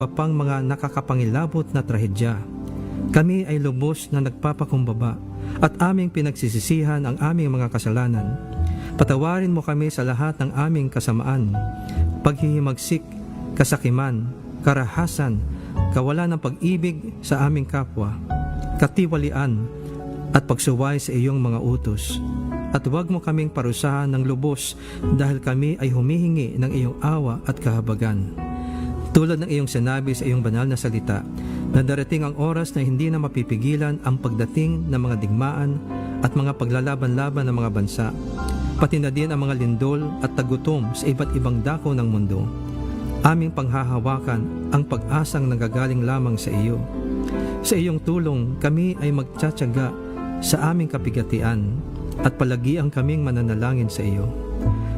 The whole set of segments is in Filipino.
pang mga nakakapangilabot na trahedya. Kami ay lubos na nagpapakumbaba at aming pinagsisisihan ang aming mga kasalanan. Patawarin mo kami sa lahat ng aming kasamaan, paghihimagsik, kasakiman, karahasan, kawalan ng pag-ibig sa aming kapwa, katiwalian at pagsuway sa iyong mga utos. At huwag mo kaming parusahan ng lubos dahil kami ay humihingi ng iyong awa at kahabagan. Tulad ng iyong sinabi sa iyong banal na salita, na darating ang oras na hindi na mapipigilan ang pagdating ng mga digmaan at mga paglalaban-laban ng mga bansa, pati na din ang mga lindol at tagutom sa iba't ibang dako ng mundo. Aming panghahawakan ang pag-asang nagagaling lamang sa iyo. Sa iyong tulong, kami ay magtsatsaga sa aming kapigatian at palagiang kaming mananalangin sa iyo.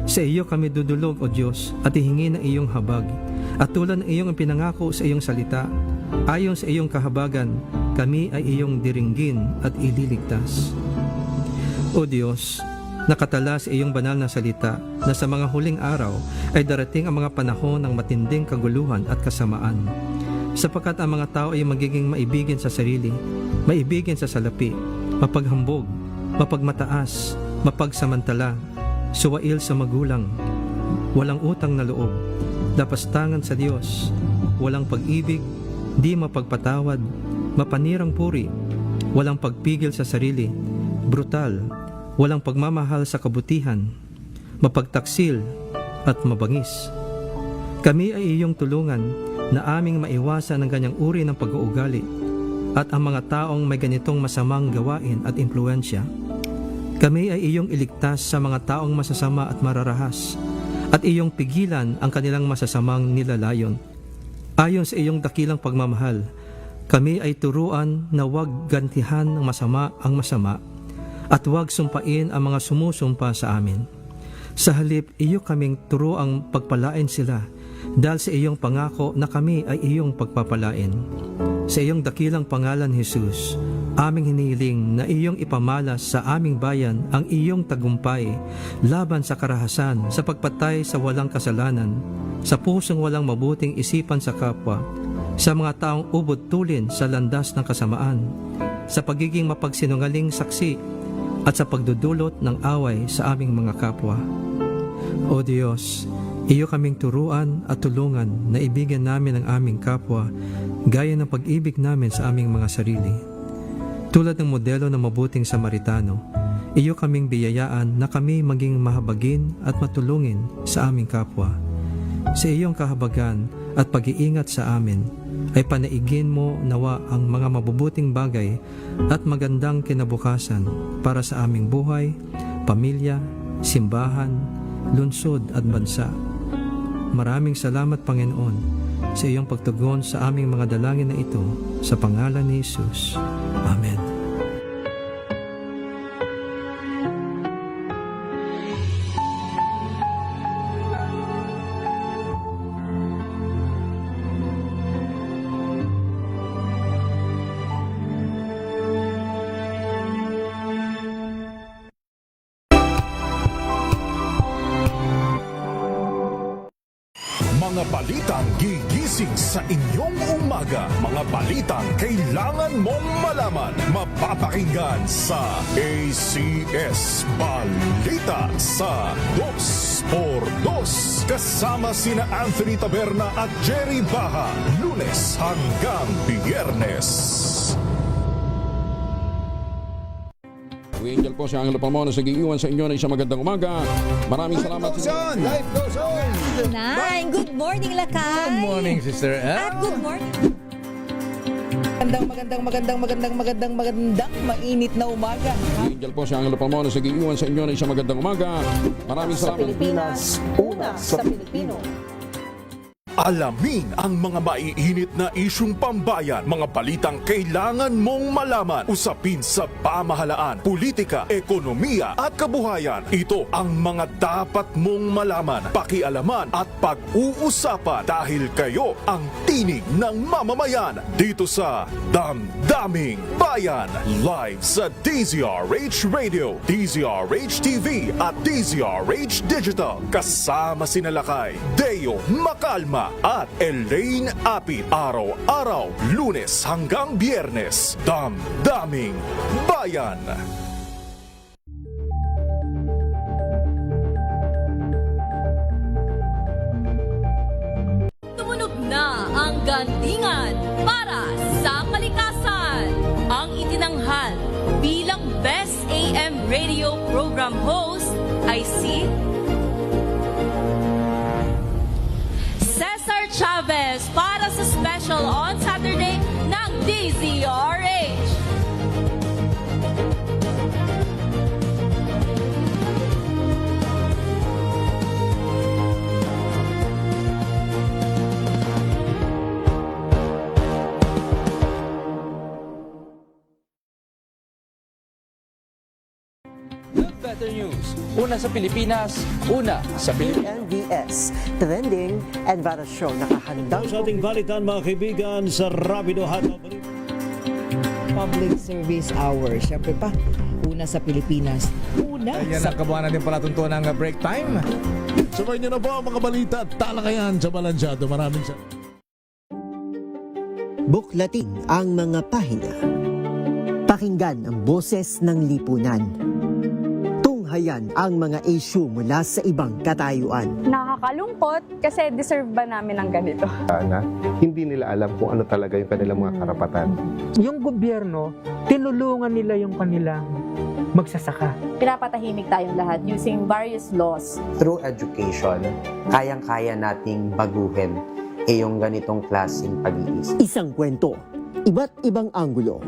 Sa iyo kami dudulog, O Diyos, at ihingi ng iyong habag. At tulad ng iyong pinangako sa iyong salita, ayon sa iyong kahabagan, kami ay iyong diringgin at ililigtas. O Diyos, nakatala sa iyong banal na salita na sa mga huling araw ay darating ang mga panahon ng matinding kaguluhan at kasamaan. Sapagkat ang mga tao ay magiging maibigin sa sarili, maibigin sa salapi, mapaghambog, mapagmataas, mapagsamantala, suwail sa magulang, walang utang na loob, dapastangan sa Diyos, walang pag-ibig, di mapagpatawad, mapanirang puri, walang pagpigil sa sarili, brutal, walang pagmamahal sa kabutihan, mapagtaksil at mabangis. Kami ay iyong tulungan na aming maiwasan ang ganyang uri ng pag-uugali at ang mga taong may ganitong masamang gawain at impluensya. Kami ay iyong iligtas sa mga taong masasama at mararahas at iyong pigilan ang kanilang masasamang nilalayon. Ayon sa iyong dakilang pagmamahal, kami ay turuan na huwag gantihan ng masama ang masama at huwag sumpain ang mga sumusumpa sa amin. Sa halip, iyo kaming turuang pagpalain sila dahil sa iyong pangako na kami ay iyong pagpapalain. Sa iyong dakilang pangalan, Jesus, aming hinihiling na iyong ipamalas sa aming bayan ang iyong tagumpay laban sa karahasan, sa pagpatay sa walang kasalanan, sa pusong walang mabuting isipan sa kapwa, sa mga taong ubod tulin sa landas ng kasamaan, sa pagiging mapagsinungaling saksi, at sa pagdudulot ng away sa aming mga kapwa. O Diyos, iyo kaming turuan at tulungan na ibigyan namin ang aming kapwa gaya ng pag-ibig namin sa aming mga sarili. Tulad ng modelo ng mabuting Samaritano, iyo kaming biyayaan na kami maging mahabagin at matulungin sa aming kapwa. Sa iyong kahabagan at pag-iingat sa amin, ay panaigin mo nawa ang mga mabubuting bagay at magandang kinabukasan para sa aming buhay, pamilya, simbahan, lungsod at bansa. Maraming salamat, Panginoon, sa iyong pagtugon sa aming mga dalangin na ito sa pangalan ni Jesus. Amen. Mga balitang gigising sa inyong umaga. Mga balitang kailangan mong malaman. Mapapakinggan sa ACS Balita sa 2x2. Kasama sina Anthony Taberna at Jerry Baha. Lunes hanggang Biyernes. Angel po si Angelo Palmona sa giiwan sa inyo na isang magandang umaga. Maraming salamat. Life goes on! Nine. Good morning, Lakay. Good morning, Sister Ann. At good morning. Magandang mainit na umaga. Angel po si Angelo Palmona sa giiwan sa inyo na isang magandang umaga. Maraming Sa salamat. Pilipinas, una sa Pilipino. Alamin ang mga maiinit na isyung pambayan, mga balitang kailangan mong malaman, usapin sa pamahalaan, politika, ekonomiya at kabuhayan. Ito ang mga dapat mong malaman, pakialaman at pag-uusapan dahil kayo ang tinig ng mamamayan dito sa Damdaming Bayan. Live sa DZRH Radio, DZRH TV at DZRH Digital. Kasama sina Lakay, Deo Macalma Baha at Elaine Apit. Araw-araw, Lunes hanggang Biyernes. Damdaming Bayan. Tumunog na ang gandingan para sa kalikasan. Ang itinanghal bilang Best AM Radio Program Host ay si Cesar Chavez para sa special on Saturday ng DZRH. Better news. Una sa Pilipinas, una sa Pilipinas. NVS, trending and para show nakahandang Sa ating balitan mga kaibigan sa Rapido Hanaw. Public Service Hour. Siyempre pa, una sa Pilipinas. Una Yan sa ang kabuhanan din pala tuntunan ng break time. Sabay niyo na po ang mga balita at talakayan sa Balansyado. Maraming sa... buklatin ang mga pahina. Pakinggan ang boses ng lipunan. Tunghayan ang mga issue mula sa ibang katayuan. Nakakalungkot kasi deserve ba namin ng ganito? Na hindi nila alam kung ano talaga yung kanilang mga karapatan. Yung gobyerno, tinulungan nila yung kanilang magsasaka. Pinapatahimik tayong lahat using various laws. Through education, kayang-kaya nating baguhin yung ganitong klaseng pag-iisip. Isang kwento, iba't ibang anggulo.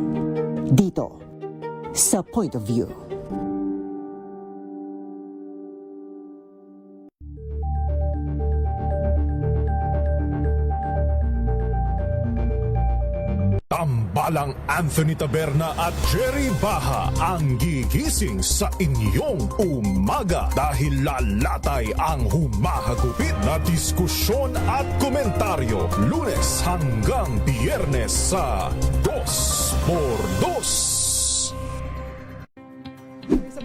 Dito, sa Point of View. Tambalang Anthony Taberna at Jerry Baha ang gigising sa inyong umaga dahil lalatay ang humahagupit na diskusyon at komentaryo Lunes hanggang Biyernes sa 2x2.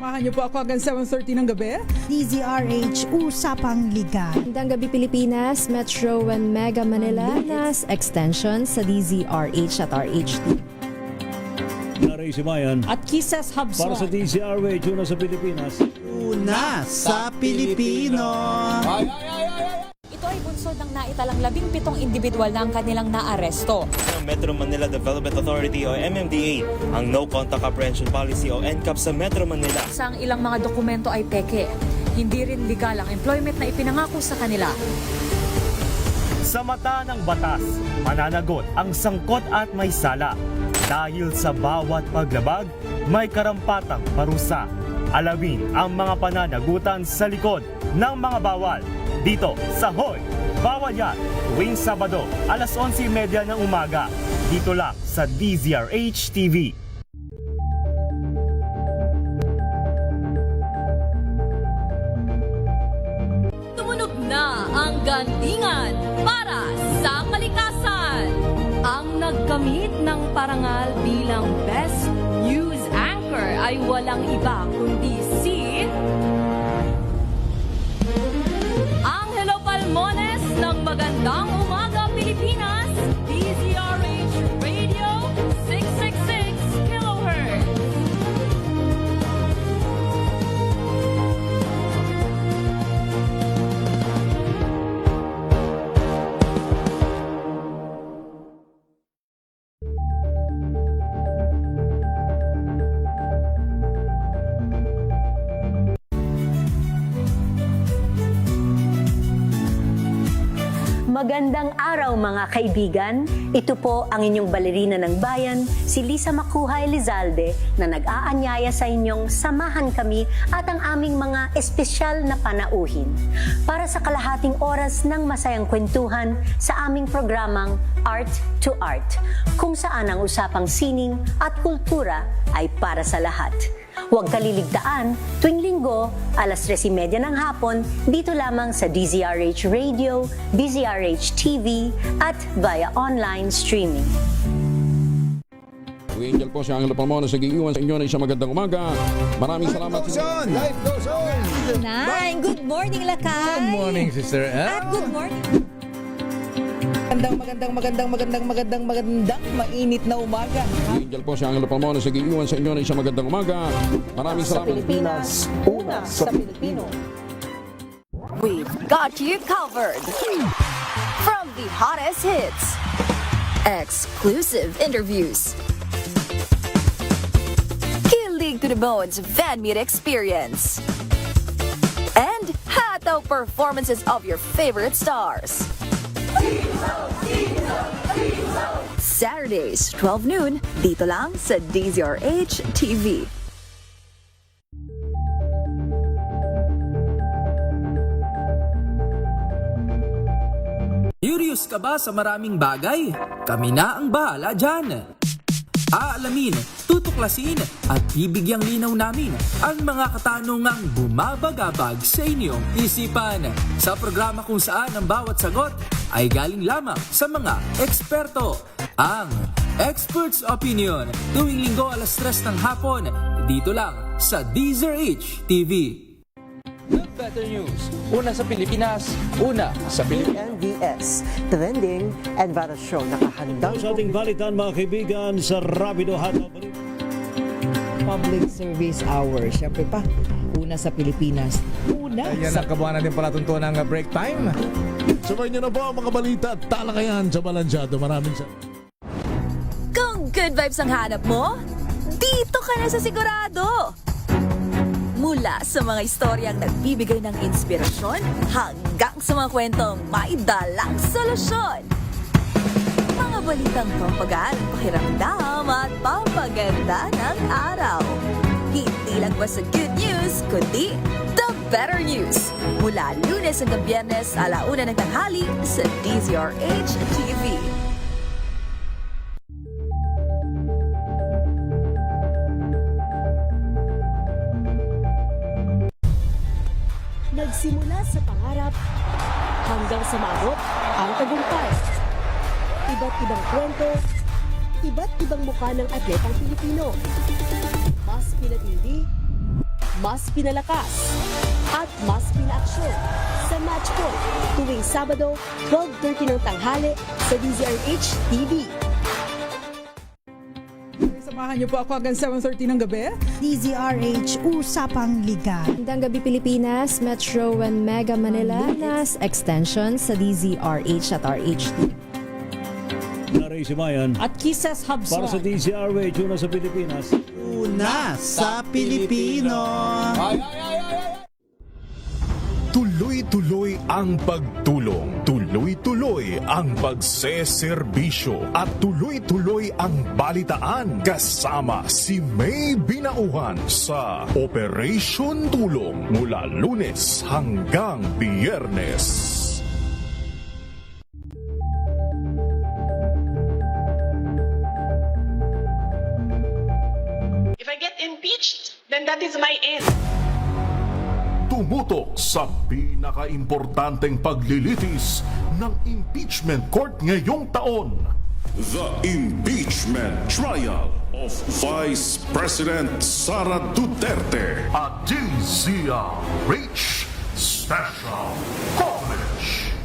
Samahan niyo po ako hanggang 7:30 ng gabi. DZRH Usapang Liga. Magandang gabi Pilipinas, Metro and Mega Manila, nas extension sa DZRH at RHT. Naray si Bayan. At Kisses Para sa Hubson. DZRH, una sa Pilipinas. Una sa Pilipino. Ito ay bunsod ng naitalang 17 individual na ang kanilang naaresto. Metro Manila Development Authority o MMDA ang No Contact Apprehension Policy o NCAP sa Metro Manila. Sa ang ilang mga dokumento ay peke. Hindi rin legal ang employment na ipinangako sa kanila. Sa mata ng batas, mananagot ang sangkot at may sala. Dahil sa bawat paglabag, may karampatang parusa. Alamin ang mga pananagutan sa likod ng mga bawal. Dito sa Hoy! Bawal yan! Tuwing Sabado, alas 11:30 ng umaga. Dito lang sa DZRH TV. Tumunog na ang gandingan para sa kalikasan. Ang nagkamit ng parangal bilang Best News Anchor ay walang iba kundi si Angelo Palmones ng Magandang Umaga Pilipinas, DZRH Radio 666 kHz. Magandang araw mga kaibigan. Ito po ang inyong balerina ng bayan, si Lisa Makuhay Lizalde na nag-aanyaya sa inyong samahan kami at ang aming mga espesyal na panauhin para sa kalahating oras ng masayang kwentuhan sa aming programang Art to Art, kung saan ang usapang sining at kultura ay para sa lahat. Huwag kaliligtaan, tuwing linggo, alas 3:30 ng hapon, dito lamang sa DZRH Radio, DZRH TV, at via online streaming. Angel po si Angelo Palmones, nag-iiwan sa inyo na isang magandang umaga. Maraming salamat. Life goes on. Good morning, Lakay. Good morning, Sister At L. good morning. Magandang mainit na umaga. Angel po si Angelo Palmona sa giiwan sa inyo ng isang magandang umaga. Maraming Sa salamat. Pilipinas, una sa Pilipino. We've got you covered. From the hottest hits, exclusive interviews, kilig to the bones fan meet experience, and hataw performances of your favorite stars. Saturdays, 12 noon, dito lang sa DZRH TV. Curious ka ba sa maraming bagay? Kami na ang bahala dyan. Aalamin, tutuklasin at bibigyang linaw namin ang mga katanungang bumabagabag sa inyong isipan. Sa programa kung saan ang bawat sagot ay galing lamang sa mga eksperto. Ang Expert's Opinion, tuwing linggo alas 3 ng hapon, dito lang sa DZRH TV. Better News. Una sa Pilipinas, una sa Pilipinas. NVS, trending and viral show. Nakahandang sa ating balitan mga kaibigan sa Rapido Hataw. Public Service Hour. Siyempre pa, una sa Pilipinas. Ayan ang kabuuan natin palatuntunan ng break time. Sabay nyo na po ang mga balita at talakayan sa Balansyado. Maraming salamat. Kung good vibes ang hanap mo, dito ka na sa sigurado. Mula sa mga istoryang nagbibigay ng inspirasyon hanggang sa mga kwentong may dalang solusyon. Mga balitang pampagaan, pakiramdam at pampaganda ng araw. Hindi lang ba sa good news, kundi the better news. Mula Lunes hanggang Biyernes, 1:00 ng tanghali sa DZRH TV. Nagsimula sa pangarap hanggang sa maabot ang tagumpay. Iba't ibang kwento, iba't ibang mukha ng atletang Pilipino. Mas pinatindi, mas pinalakas, at mas pinaaksyon sa Match Point tuwing Sabado, 12:30 ng tanghali sa DZRH TV. Samahan niyo po ako hanggang 7:30 ng gabi. DZRH Usapang Liga. Magandang gabi Pilipinas, Metro and Mega Manila, nas extension sa DZRH at RHT. Naray si Mayan. At Kisses Habswan. Para sa DZRH, una sa Pilipinas. Una sa Pilipino. Tuloy-tuloy ang pagtulong, tuloy-tuloy ang pagseserbisyo, at tuloy-tuloy ang balitaan kasama si May Binauhan sa Operation Tulong mula Lunes hanggang Biyernes. If I get impeached, then that is my end. Tumutok sa pinaka-importanteng paglilitis ng impeachment court ngayong taon. The Impeachment Trial of Vice President Sara Duterte. At DZRH Special Coverage.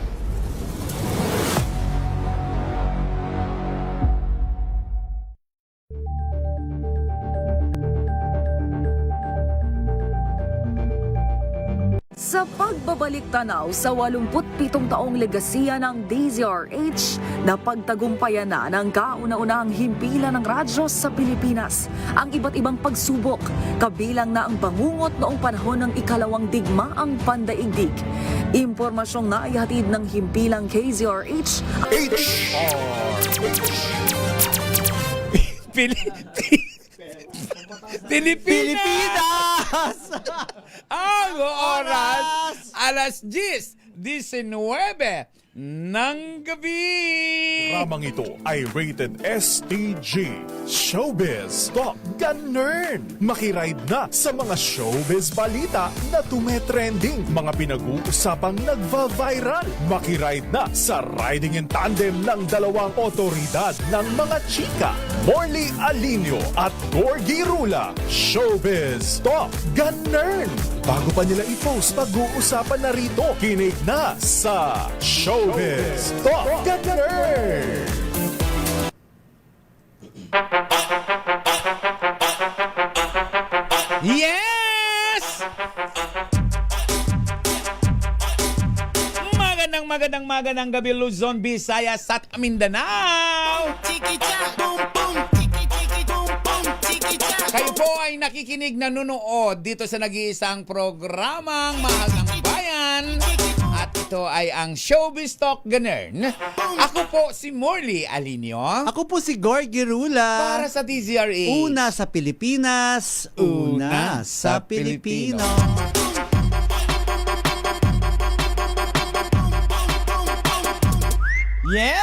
Sa pagbabalik tanaw sa 87 taong legasiya ng DZRH, napagtagumpayan na ng kauna-unahang himpilan ng radyo sa Pilipinas ang iba't ibang pagsubok, kabilang na ang bangungot noong panahon ng ikalawang digmaang pandaigdig. Impormasyong naihatid ng himpilang KZRH. Pilipinas! Ang oras, alas 10:19 ng gabi. Ramang ito ay rated STG. Showbiz Top Ganern. Makiride na sa mga showbiz balita na tumetrending, mga pinag-uusapang nagva-viral. Makiride na sa riding in tandem ng dalawang otoridad ng mga chika, Morley Alinio at Gorgie Rula. Showbiz Top Ganern. bago pa nila i-post, pag-uusapan na rito. Kinig na sa Showbiz Talk Gatner! Yes! Magandang gabi, Luzon, Visayas at Mindanao. Kayo po ay nakikinig, nanonood dito sa nag-iisang programang Mahal ng Bayan. At ito ay ang Showbiz Talk Ganern. Ako po si Morley Alinio. Ako po si Gorgie Rula. Para sa DZRH. Una sa Pilipinas, una sa Pilipino. Yes!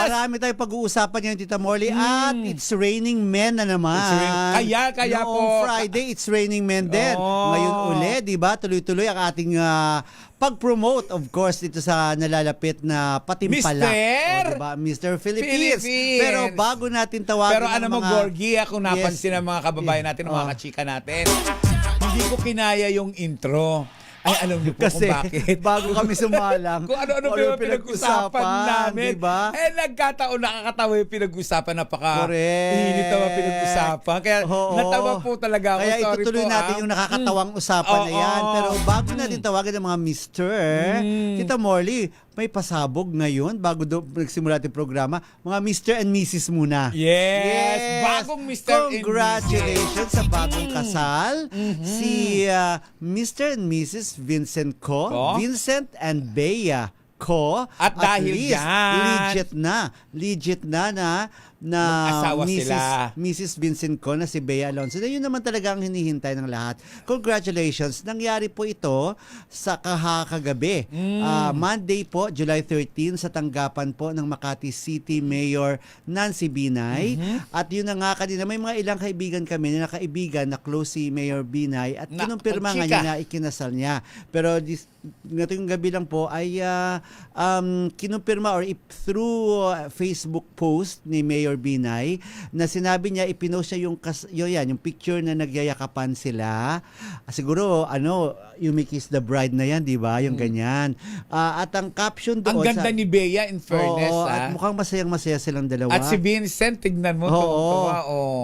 Marami tayong pag-uusapan ngayon, Tita Morley. At it's raining men na naman. Kaya Noong Friday, it's raining men din. Ngayon uli, di ba? Tuloy-tuloy ang ating pag-promote, of course, dito sa nalalapit na patimpalak. Diba? Mr. Philippines. Pero bago natin tawagin Pero ano mo, Gorgie, kung napansin ng mga kababayan natin, mga kachika natin, hindi ko kinaya yung intro. Ay, alam niyo po kasi, kung bakit. Bago kami sumalang. Kung ano-ano pa yung pinag-usapan namin. Diba? Nagkataon, nakakatawa yung pinag-usapan. Init naman pinag-usapan. Kaya natawa po talaga ako. Kaya Sorry itutuloy po, natin yung nakakatawang usapan na yan. Pero bago natin tawagan ng mga Mr. Tita Morley, may pasabog ngayon bago nagsimula ating programa. Mga Mr. and Mrs. muna. Yes! Bagong Mr. Congratulations sa bagong kasal. Si Mr. and Mrs. Vincent Co. Vincent and Bea Co. At dahil dyan, legit na mag-asawa sila. Mrs. Vincent Co na si Bea Alonso. Yun naman talaga ang hinihintay ng lahat. Congratulations. Nangyari po ito sa kagabi. Monday po, July 13, sa tanggapan po ng Makati City Mayor Nancy Binay. At yun na nga kanina, may mga ilang kaibigan kami na na close si Mayor Binay at kinumpirma nga niya na ikinasal niya. Pero ngayong gabi lang po ay kinumpirma or through Facebook post ni Mayor Binay na sinabi niya, ipinost niya yung picture na nagyayakapan sila. Siguro you may kiss the bride na yan, di ba? Yung ganyan. At ang caption doon, ang ganda ni Bea, in fairness. At mukhang masayang-masaya silang dalawa. At si Vincent, tignan mo.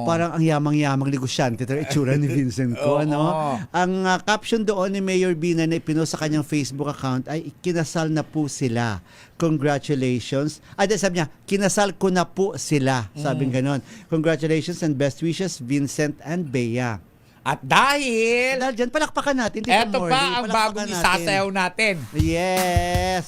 Parang ang yamang-yamang negosyante ito itsura ni Vincent ko. Ang caption doon ni Mayor Binay na ipinost sa kanyang Facebook account ay kinasal na po sila. Congratulations. Sabi niya, kinasal ko na po sila. Sabing ganon. Congratulations and best wishes, Vincent and Bea. At dahil dyan, palakpakan natin. Tita eto Morley, pa ang bagong isasayaw natin. Yes!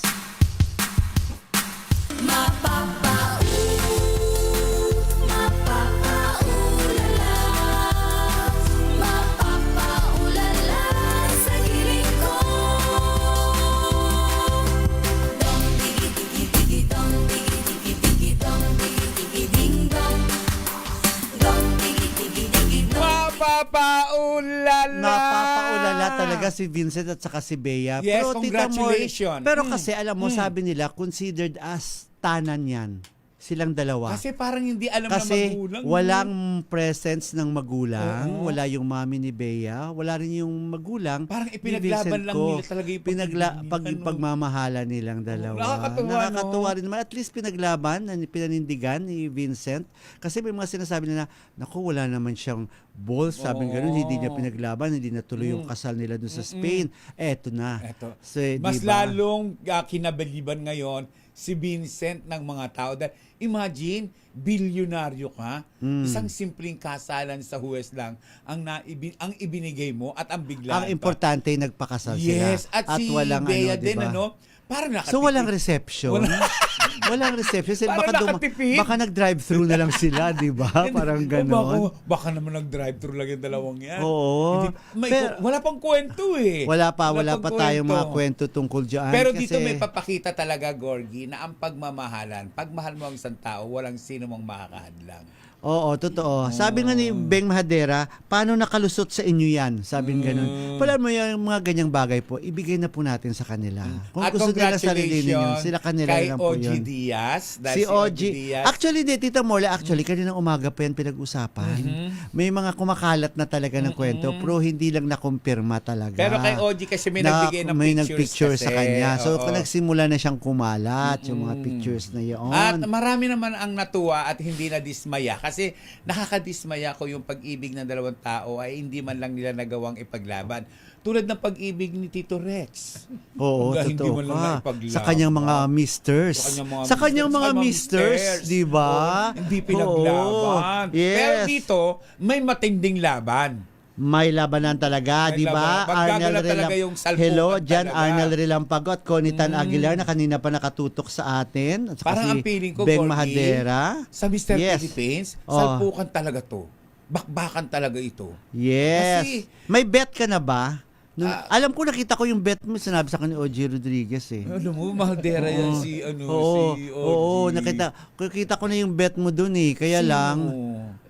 Napapaulala talaga si Vincent at saka si Bea. Yes, pero congratulations. Pero kasi alam mo, sabi nila, considered as tanan yan. Silang dalawa. Kasi parang hindi alam ng magulang. Kasi walang presence ng magulang. Wala yung mami ni Bea. Wala rin yung magulang. Parang ipinaglaban lang nila talaga yung pagmamahala nilang dalawa. Nakakatuwa rin naman. At least pinaglaban, pinanindigan ni Vincent. Kasi may mga sinasabi na, naku, wala naman siyang balls. Sabi ganun, hindi niya pinaglaban, hindi natuloy yung kasal nila dun sa Spain. Eto na. So, mas diba? lalong kinabaliban ngayon si Vincent ng mga tao. Dahil imagine, bilyonaryo ka, isang simpleng kasalan sa Huwes lang ang ibinigay mo at ang biglaan. Ang importante ay nagpakasal sila. Yes, at si walang Bea din, diba? Parang so walang reception? Walang reception. Baka nag-drive-thru na lang sila, di ba? Parang gano'n. Baka naman nag-drive-thru lang yung dalawang yan. Oo. Wala pang kwento eh. Wala pa tayong mga kwento tungkol dyan. Pero dito may papakita talaga, Gorgie, na ang pagmamahalan, pagmahal mo ang isang tao, walang sino mong makakahadlang. Oo, totoo. Sabi nga ni Beng Mahadera, paano nakalusot sa inyo yan? Sabi nga ganun. Pala mo yung mga ganyang bagay po, ibigay na po natin sa kanila. Kung At gusto nila sarili ninyo, congratulations sila kanila kay lang po OG yun. Diaz. Dahil Si OG. Diaz. Actually, Tita Morla, kaninang umaga pa yan pinag-usapan. May mga kumakalat na talaga ng kwento, pero hindi lang nakumpirma talaga. Pero kay OG kasi may nagbigay ng may picture nagpicture sa kanya. So, Oo. nagsimula na siyang kumalat yung mga pictures na yun. At marami naman ang natuwa at hindi na dismaya kasi nakakadismaya ko yung pag-ibig ng dalawang tao ay hindi man lang nila nagawang ipaglaban. Tulad ng pag-ibig ni Tito Rex. Oo, Hindi totoo man lang ka. naipaglaban. Sa kanyang mga misters. Sa kanyang mga misters, di ba? Hindi pinaglaban. Oo, yes. Pero dito, may matinding laban. May labanan talaga, May di ba? labanan. Magkakalat talaga yung salpukan Hello, Jan talaga. Arnel Rilampago at Conitan Aguilar na kanina pa nakatutok sa atin. At saka Parang si ang feeling ko, Beng Gorgie, Mahadera. sa Mr. Yes. Philippines, Oh. salpukan talaga to. Bakbakan talaga ito. Yes. Kasi- May bet ka na ba? Alam ko, nakita ko yung bet mo, sinabi sa akin ni OG Rodriguez eh. Alam mo, Mahadera yan Oo. si OG. Oo, nakita ko na yung bet mo dun eh. Kaya lang,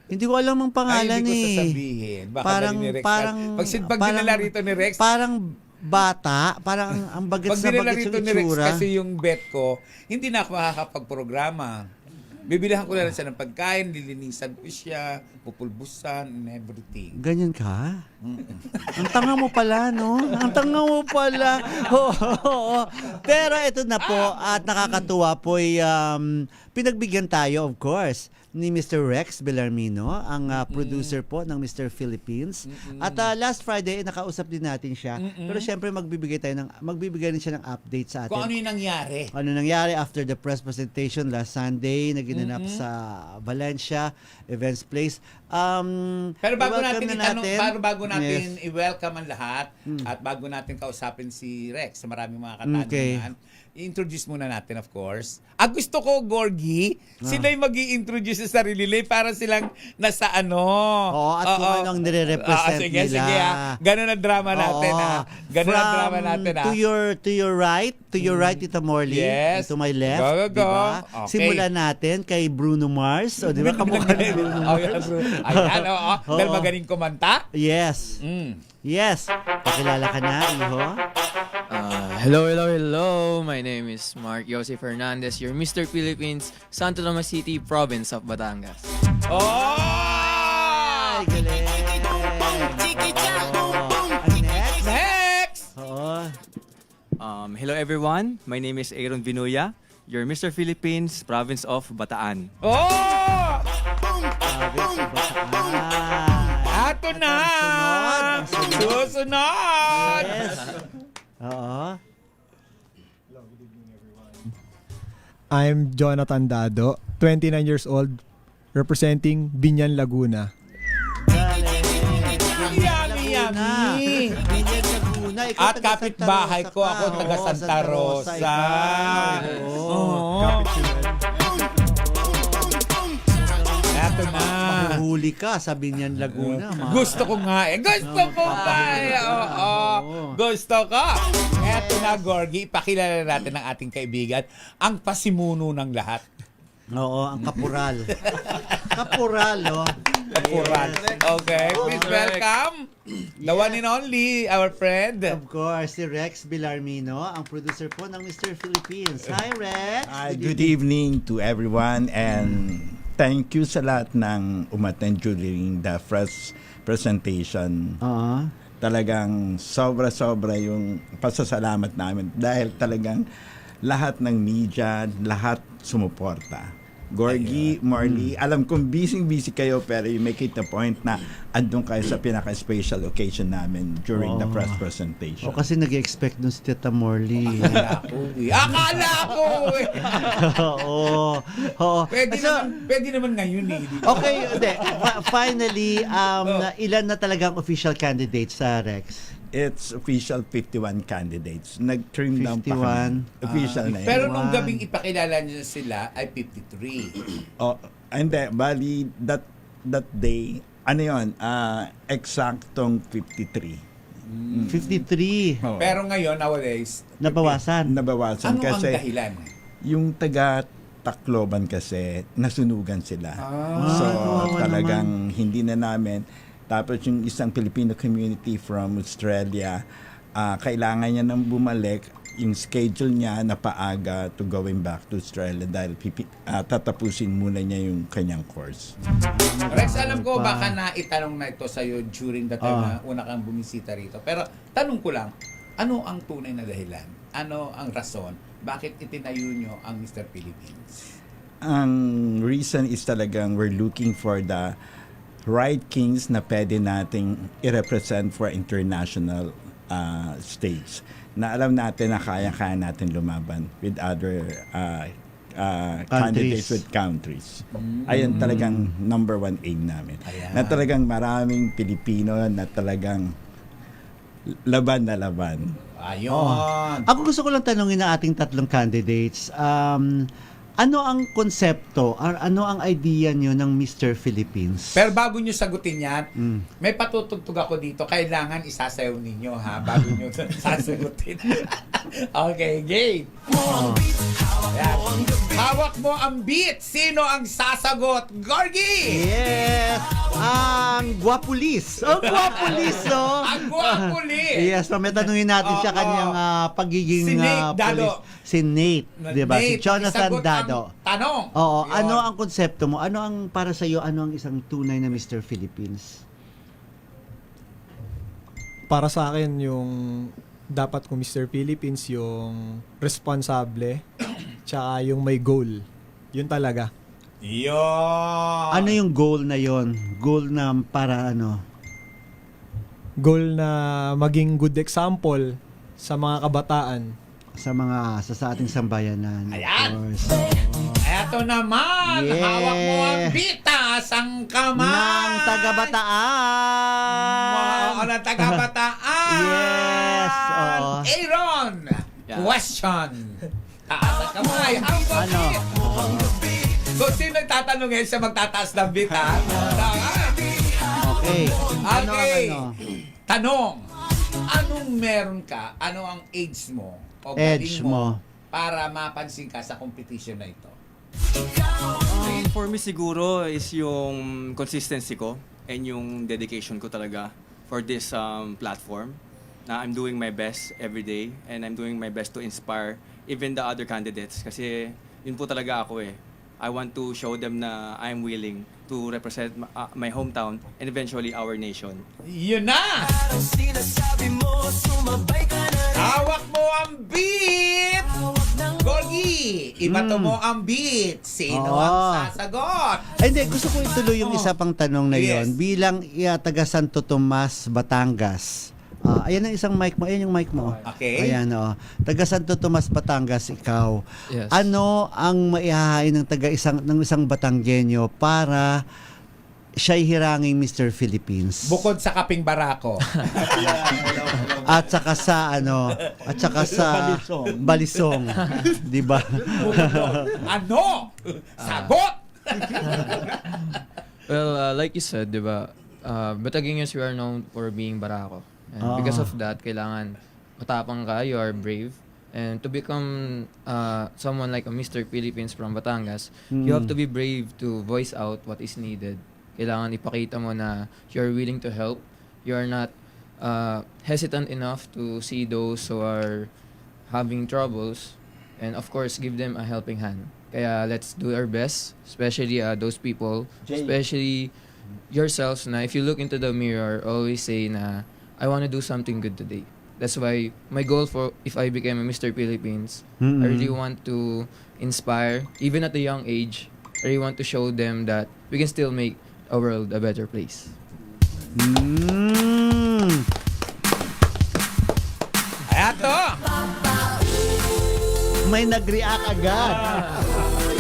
hindi ko alam ang pangalan Ay, hindi ko eh. sasabihin. Baka Parang, dali ni Rex. parang, Pag dinala rito ni Rex, parang bata, parang ang bagets pag na dinala bagets rito yung ni Rex itsura. kasi yung bet ko, hindi na ako makakapag-programa. Bibilihan ko na lang siya ng pagkain, lilinisan ko siya, pupulbusan, and everything. Ganyan ka? Ang tanga mo pala, no? Ang tanga mo pala. Oo. Pero ito na po, at nakakatuwa po, pinagbigyan tayo, of course, ni Mr. Rex Bellarmino, ang producer po ng Mr. Philippines. At last Friday, nakausap din natin siya. Pero syempre, magbibigay rin siya ng update sa atin. Kung ano yung nangyari. Ano nangyari after the press presentation last Sunday na ginanap sa Valencia Events Place. Pero bago welcome natin na bago natin Yes. i-welcome ang lahat at bago natin kausapin si Rex sa maraming mga katanungan, i-introduce muna natin, of course. Gusto ko, Gorgie, sila yung mag-i-introduce sa sarili nila para silang nasa ano. Oo, at kung anong nire-represent sige, nila. Sige, ganun ang drama natin, ha. Ganun ang drama natin, ha. To your right, Tita Morley. Yes. To my left, Go. diba? Okay. Simulan natin kay Bruno Mars. O, di ba? Kamukha ni Bruno Mars. Ayan, oo. Dahil magaling kumanta. Yes. Yes. Pakilala ka na, iho. Hello. My name is Mark Jose Fernandez, your Mr. Philippines, Santo Tomas City, Province of Batangas. Ay, galing. Next! Oo. Hello everyone, my name is Aaron Vinuya, your Mr. Philippines, Province of Bataan. Ato na! Susunod! Yes. Oo. I'm Jonathan Dado, 29 years old, representing Binyan, Laguna. Yummy! Laguna. Ikaw At taga kapitbahay Santa ko, Rosa ako ka. taga Oo, Santa Rosa. ikaw. Oo. Eto na. Mahuhuli ka sa Binyan, Laguna. Gusto ko nga eh. Gusto ko nga eh. Oo. Gusto ko. Eto na, Gorgie. Ipakilala natin ang ating kaibigan. Ang pasimuno ng lahat. Oo, ang kapural. Kapural, oh. Kapural. Okay. Please welcome the one and only, our friend. Of course, si Rex Bellarmino, ang producer po ng Mr. Philippines. Hi, Rex. Good evening to everyone and thank you sa lahat ng umattend during the first presentation. Talagang sobra-sobra yung pasasalamat namin dahil talagang lahat ng media, lahat sumuporta. Gorgie, Marley, alam kong busy kayo pero you make it a point na andun kayo sa pinaka-special occasion namin during the press presentation. Kasi nag-expect dun si Tita Morley. Akala ko eh. Oo. Pwede naman ngayon eh. Okay, finally, ilan na talagang official candidates sa Rex? It's official 51 candidates. Nag-trim down pa kami. Official na yan. Pero nung gabing ipakilala niya sila ay 53. Hindi. Bali, that day, ano yun, eksaktong 53. 53. Pero ngayon, nowadays, Nabawasan. Nabawasan ano kasi ang dahilan? yung taga Tacloban kasi nasunugan sila. So kawawa talagang hindi na namin. Tapos yung isang Filipino community from Australia, kailangan niya nang bumalik. Yung schedule niya na paaga to going back to Australia dahil tatapusin muna niya yung kanyang course. Rex, alam ko baka naitanong na ito sa'yo during the time na una kang bumisita rito. Pero tanong ko lang, ano ang tunay na dahilan? Ano ang rason? Bakit itinayo nyo ang Mr. Philippines? Ang reason is talagang we're looking for the right kings na pwede nating i-represent for international stage. Na alam natin na kaya-kaya natin lumaban with other candidates with countries. Ayan talagang number one aim namin. Na talagang maraming Pilipino na talagang laban na laban. Ayun. Ako gusto ko lang tanungin na ating tatlong candidates. Ano ang konsepto? Ano ang idea nyo ng Mr. Philippines? Pero bago nyo sagutin yan, may patutugtog ako dito. Kailangan isasayaw ninyo, ha? Bago nyo sasagutin. Okay, game. Ayan. Hawak mo ang beat. Sino ang sasagot? Gorgie! Yes! Ang Guapulis. Ang Guapulis, no? Ang Guapulis! Yes, so may tanungin natin siya kanyang pagiging Si Nate Dado. Si Nate, di ba? Si Jonathan isagot Dado. ang tanong. Oo, Yun. ano ang konsepto mo? Ano ang para sa iyo ano ang isang tunay na Mr. Philippines? Para sa akin, yung dapat kong Mr. Philippines, yung responsable, tsaka yung may goal. Yun talaga. Yun. Ano yung goal na yon? Goal na para ano? Goal na maging good example sa mga kabataan. Sa ating sambayanan. Ayan. Eto naman, Yeah. hawak mo ang bitas, ang kamay. Ng taga-Bataan. Ng taga-Bataan. Yes. Oo. Aaron, question. Taas ang kamay. Ano? Kung sino nagtatanong ngayon siya magtataas ng bit, ha? Okay. Ano Okay. ang ano? Tanong. Anong meron ka? Ano ang age mo? O Edge galing mo. para mapansin ka sa competition na ito? For me siguro is yung consistency ko and yung dedication ko talaga for this platform. Na I'm doing my best every day and I'm doing my best to inspire even the other candidates kasi yun po talaga ako eh. I want to show them na I'm willing to represent my hometown and eventually our nation. Yun na! Hawak mo ang beat! Gorgie, ibato mo ang beat. Sino ang sasagot? Ay, hindi. Gusto ko ituloy yung isa pang tanong na yon. Yes. Bilang taga Santo Tomas, Batangas. Ayan ang isang mic mo. Ayan yung mic mo. Okay. Ayan, taga Santo Tomas, Batangas, ikaw. Yes. Ano ang maihahain ng isang Batanggenyo para siya'y hiranging Mr. Philippines? Bukod sa kaping barako. At saka sa Balisong. Di ba? Ano? Sagot! Well, like you said, di ba, Batagueños, we are known for being barako. And because of that, kailangan matapang ka, you are brave. And to become someone like a Mr. Philippines from Batangas, you have to be brave to voice out what is needed. Kailangan ipakita mo na you're willing to help. You are not hesitant enough to see those who are having troubles. And of course, give them a helping hand. Kaya let's do our best, especially those people, especially yourselves na if you look into the mirror, always say na, I want to do something good today. That's why my goal for if I became a Mr. Philippines, I really want to inspire, even at a young age, I really want to show them that we can still make a world a better place. Eto! May nag-react agad.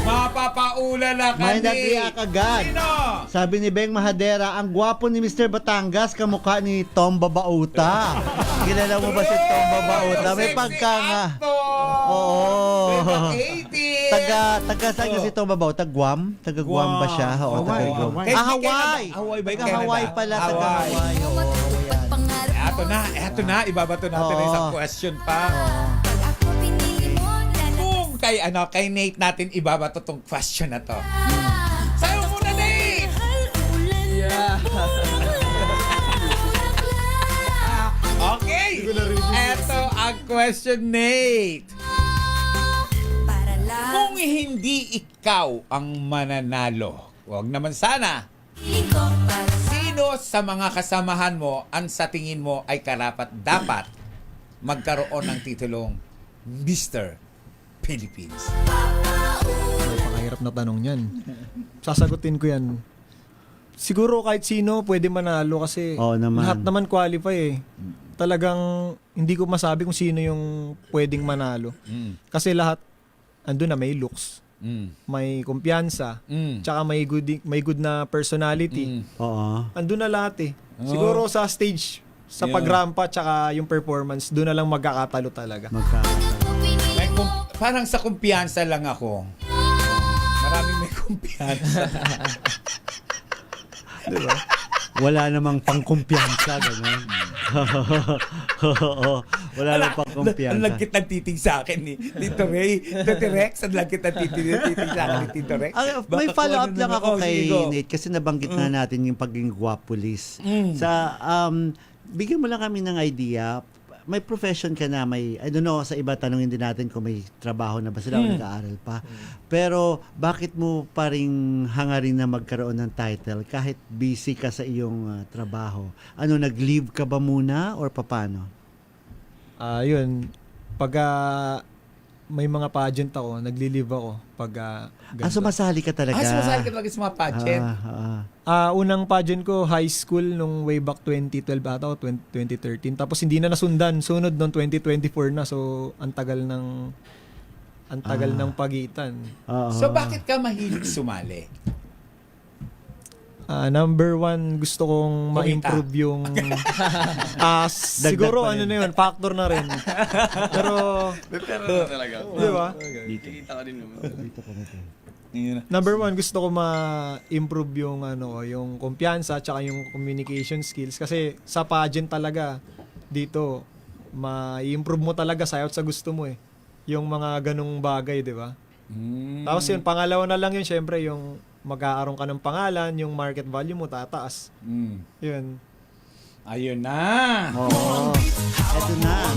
Mapapaula na kami. May nag-react agad. Sino? Sabi ni Beng Mahadera, ang gwapo ni Mr. Batangas, kamukha ni Tom Babauta. Kilala mo ba si Tom Babauta? May pagka nga. Oo. Taga saan niya si Tom Babauta? Guam? Taga Guam ba siya? Oo, taga Guam. Hawaii! Taga Hawaii pala, taga Hawaii. Eto na. Ibabato natin ang isang question pa. kay Nate natin ibabato tong question na to. Sa'yo muna, Nate! Yeah. Okay! Eto ang question, Nate. Kung hindi ikaw ang mananalo, wag naman sana, sino sa mga kasamahan mo ang sa tingin mo ay dapat magkaroon ng titulong Mr. Philippines? Napakahirap na tanong yan. Sasagutin ko yan. Siguro kahit sino pwede manalo kasi lahat naman qualify eh. Talagang hindi ko masabi kung sino yung pwedeng manalo. Kasi lahat andun na, may looks, may kumpiyansa, tsaka may good na personality. Andun na lahat eh. Siguro sa stage, sa pagrampa, tsaka yung performance, doon na lang magkakatalo talaga. Parang sa kumpiyansa lang ako. Maraming may kumpiyansa. Diba? Wala namang pangkumpiyansa, gano'n. Wala namang pangkumpiyansa. Ang lagkit ng titig sa akin ni Tito Ray. Tito Rex, ang lagkit ng titig sa akin ni Tito Rex. May follow-up lang ako kay Nate kasi nabanggit na natin yung pagiging gwapulis. Bigyan mo lang kami ng idea. May profession ka na, I don't know, sa iba tanungin din natin kung may trabaho na ba sila o nag-aaral pa. Pero bakit mo pa rin hangarin na magkaroon ng title kahit busy ka sa iyong trabaho? Nag-leave ka ba muna or paano? Yun, pag may mga pageant ako, nagli-leave ako pag sumasali ka talaga? Sumasali ka talaga sa mga pageant? Unang pageant ko, high school, nung way back 2012 ata o 2013. Tapos hindi na nasundan. Sunod nung 2024 na. So, ang tagal ng pagitan. So, bakit ka mahilig sumali? Number one, gusto kong ma-improve yung siguro na yun, factor na rin. Pero talaga. Di ba? Kita ka din naman. Number one, gusto ko ma-improve yung yung kumpiyansa tsaka yung communication skills kasi sa pageant talaga dito ma-improve mo talaga sayaw sa gusto mo eh. Yung mga ganung bagay, di ba? Tapos yun, pangalawa na lang yun, syempre yung mag-aaroon ka ng pangalan, yung market value mo tataas. Yun. Ayun na. Oo. Ito na.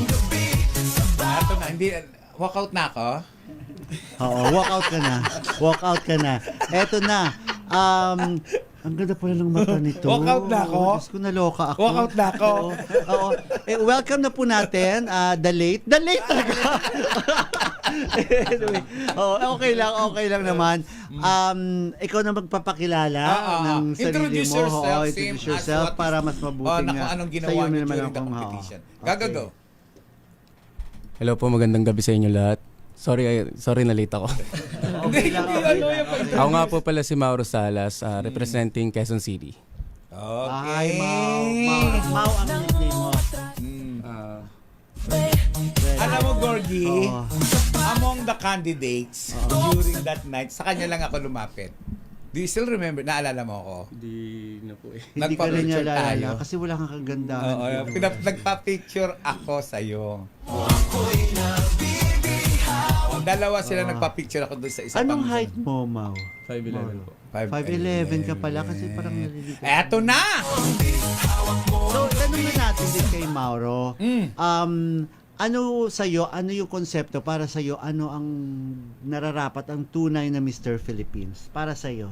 Hindi, walkout na ako? Oo, walkout ka na. Eto na. Ang ganda pala ng mata nito. Walkout na ako? Diyos ko, naloka ako. Walkout na ako? Oo. Welcome na po natin, the late talaga. Anyway, okay lang naman. Ikaw na magpapakilala ng sarili mo. Introduce yourself para mas mabuti nga. Anong ginawa niyo during the competition. Go. Hello po, magandang gabi sa inyo lahat. Sorry na late ako. Ako nga po pala si Mauro Salas, representing Quezon City. Okay. Mau ang nickname mo. Alam mo, Gorgie, among the candidates during that night, sa kanya lang ako lumapit. Do you still remember? Naalala mo ako? Di na po eh. Hindi ka rin niya alala kasi wala kang kagandahan. Nagpa-picture ako sa'yo. Dalawa sila nagpa-picture ako doon sa isa. Anong height mo, Mau? 5'11 po. 5'11 ka pala kasi parang naliligo. Eto na! So, tanong na natin din kay Mauro. Ano sa'yo, ano yung konsepto para sa'yo, ano ang nararapat ang tunay na Mr. Philippines? Para sa'yo?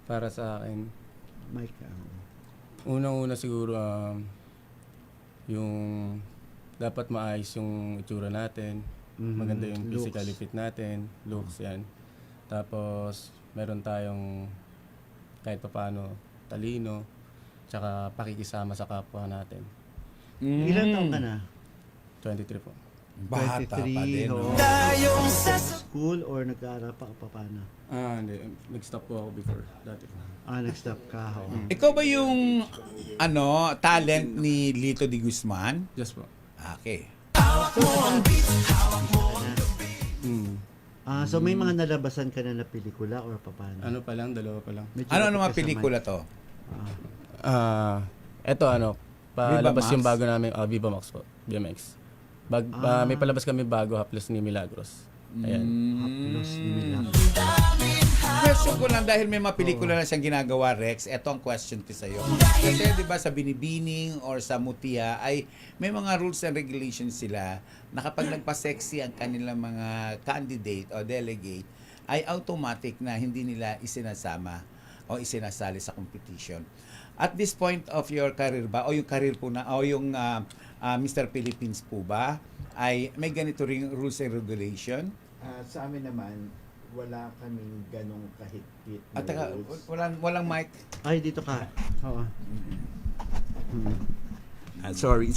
Para sa akin, Mike. unang-una siguro, yung dapat maayos yung itsura natin. Maganda yung physically fit natin, looks yan. Tapos, meron tayong kahit papaano talino, tsaka pakikisama sa kapwa natin. Ilan taon ka na? 23 po. Bata pa din. School or nag-aaral pa paano? Hindi. Nag-stop po ako before dati. Nag-stop ka. Ikaw ba yung talent ni Lito Di Guzman? Yes po. Okay. So may mga nalabasan ka na pelikula or paano? Ano pa lang, dalawa pa lang. Ano mga pelikula to? Eto palabas Viva yung Max? bago namin, Viva Max po, BMX. May palabas kami bago, Haplos ni Milagros. Ayan. Question ko lang dahil may mga pelikula na siyang ginagawa, Rex. Ito ang question ko sa'yo. Kasi di ba sa Binibining or sa Mutia ay may mga rules and regulations sila na kapag nagpa-sexy ang kanilang mga candidate o delegate ay automatic na hindi nila isinasama o isinasali sa competition. At this point of your career ba o yung career po na o yung Mr. Philippines po ba ay may ganito ring rules and regulation? Sa amin naman, wala kaming ganong kahigpit na At taka, rules. walang mic. Ay, dito ka. Oo. Sorry.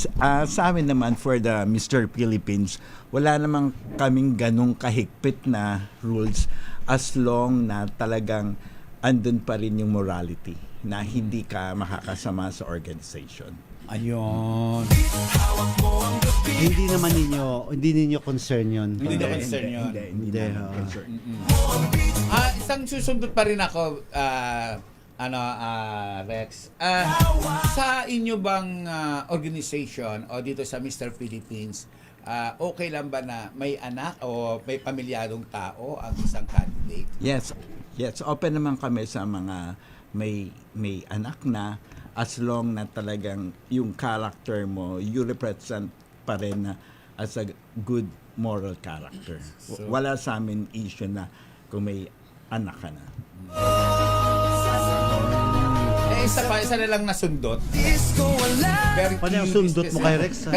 Sa amin naman for the Mr. Philippines, wala namang kaming ganong kahigpit na rules as long na talagang andun pa rin yung morality na hindi ka makakasama sa organization. Ayun. Hindi ninyo concern yun. Hindi na concern yun. Hindi oo. concern. Isang susundot pa rin ako, Rex. Sa inyo bang organization o dito sa Mr. Philippines, okay lang ba na may anak o may pamilyadong tao ang isang candidate? Yes. Yes, open naman kami sa mga may anak na as long na talagang yung character mo, you represent pa rin na as a good moral character. Wala sa amin issue na kung may anak ka na. Isa na lang nasundot. Paano yung sundot mo kay Rex?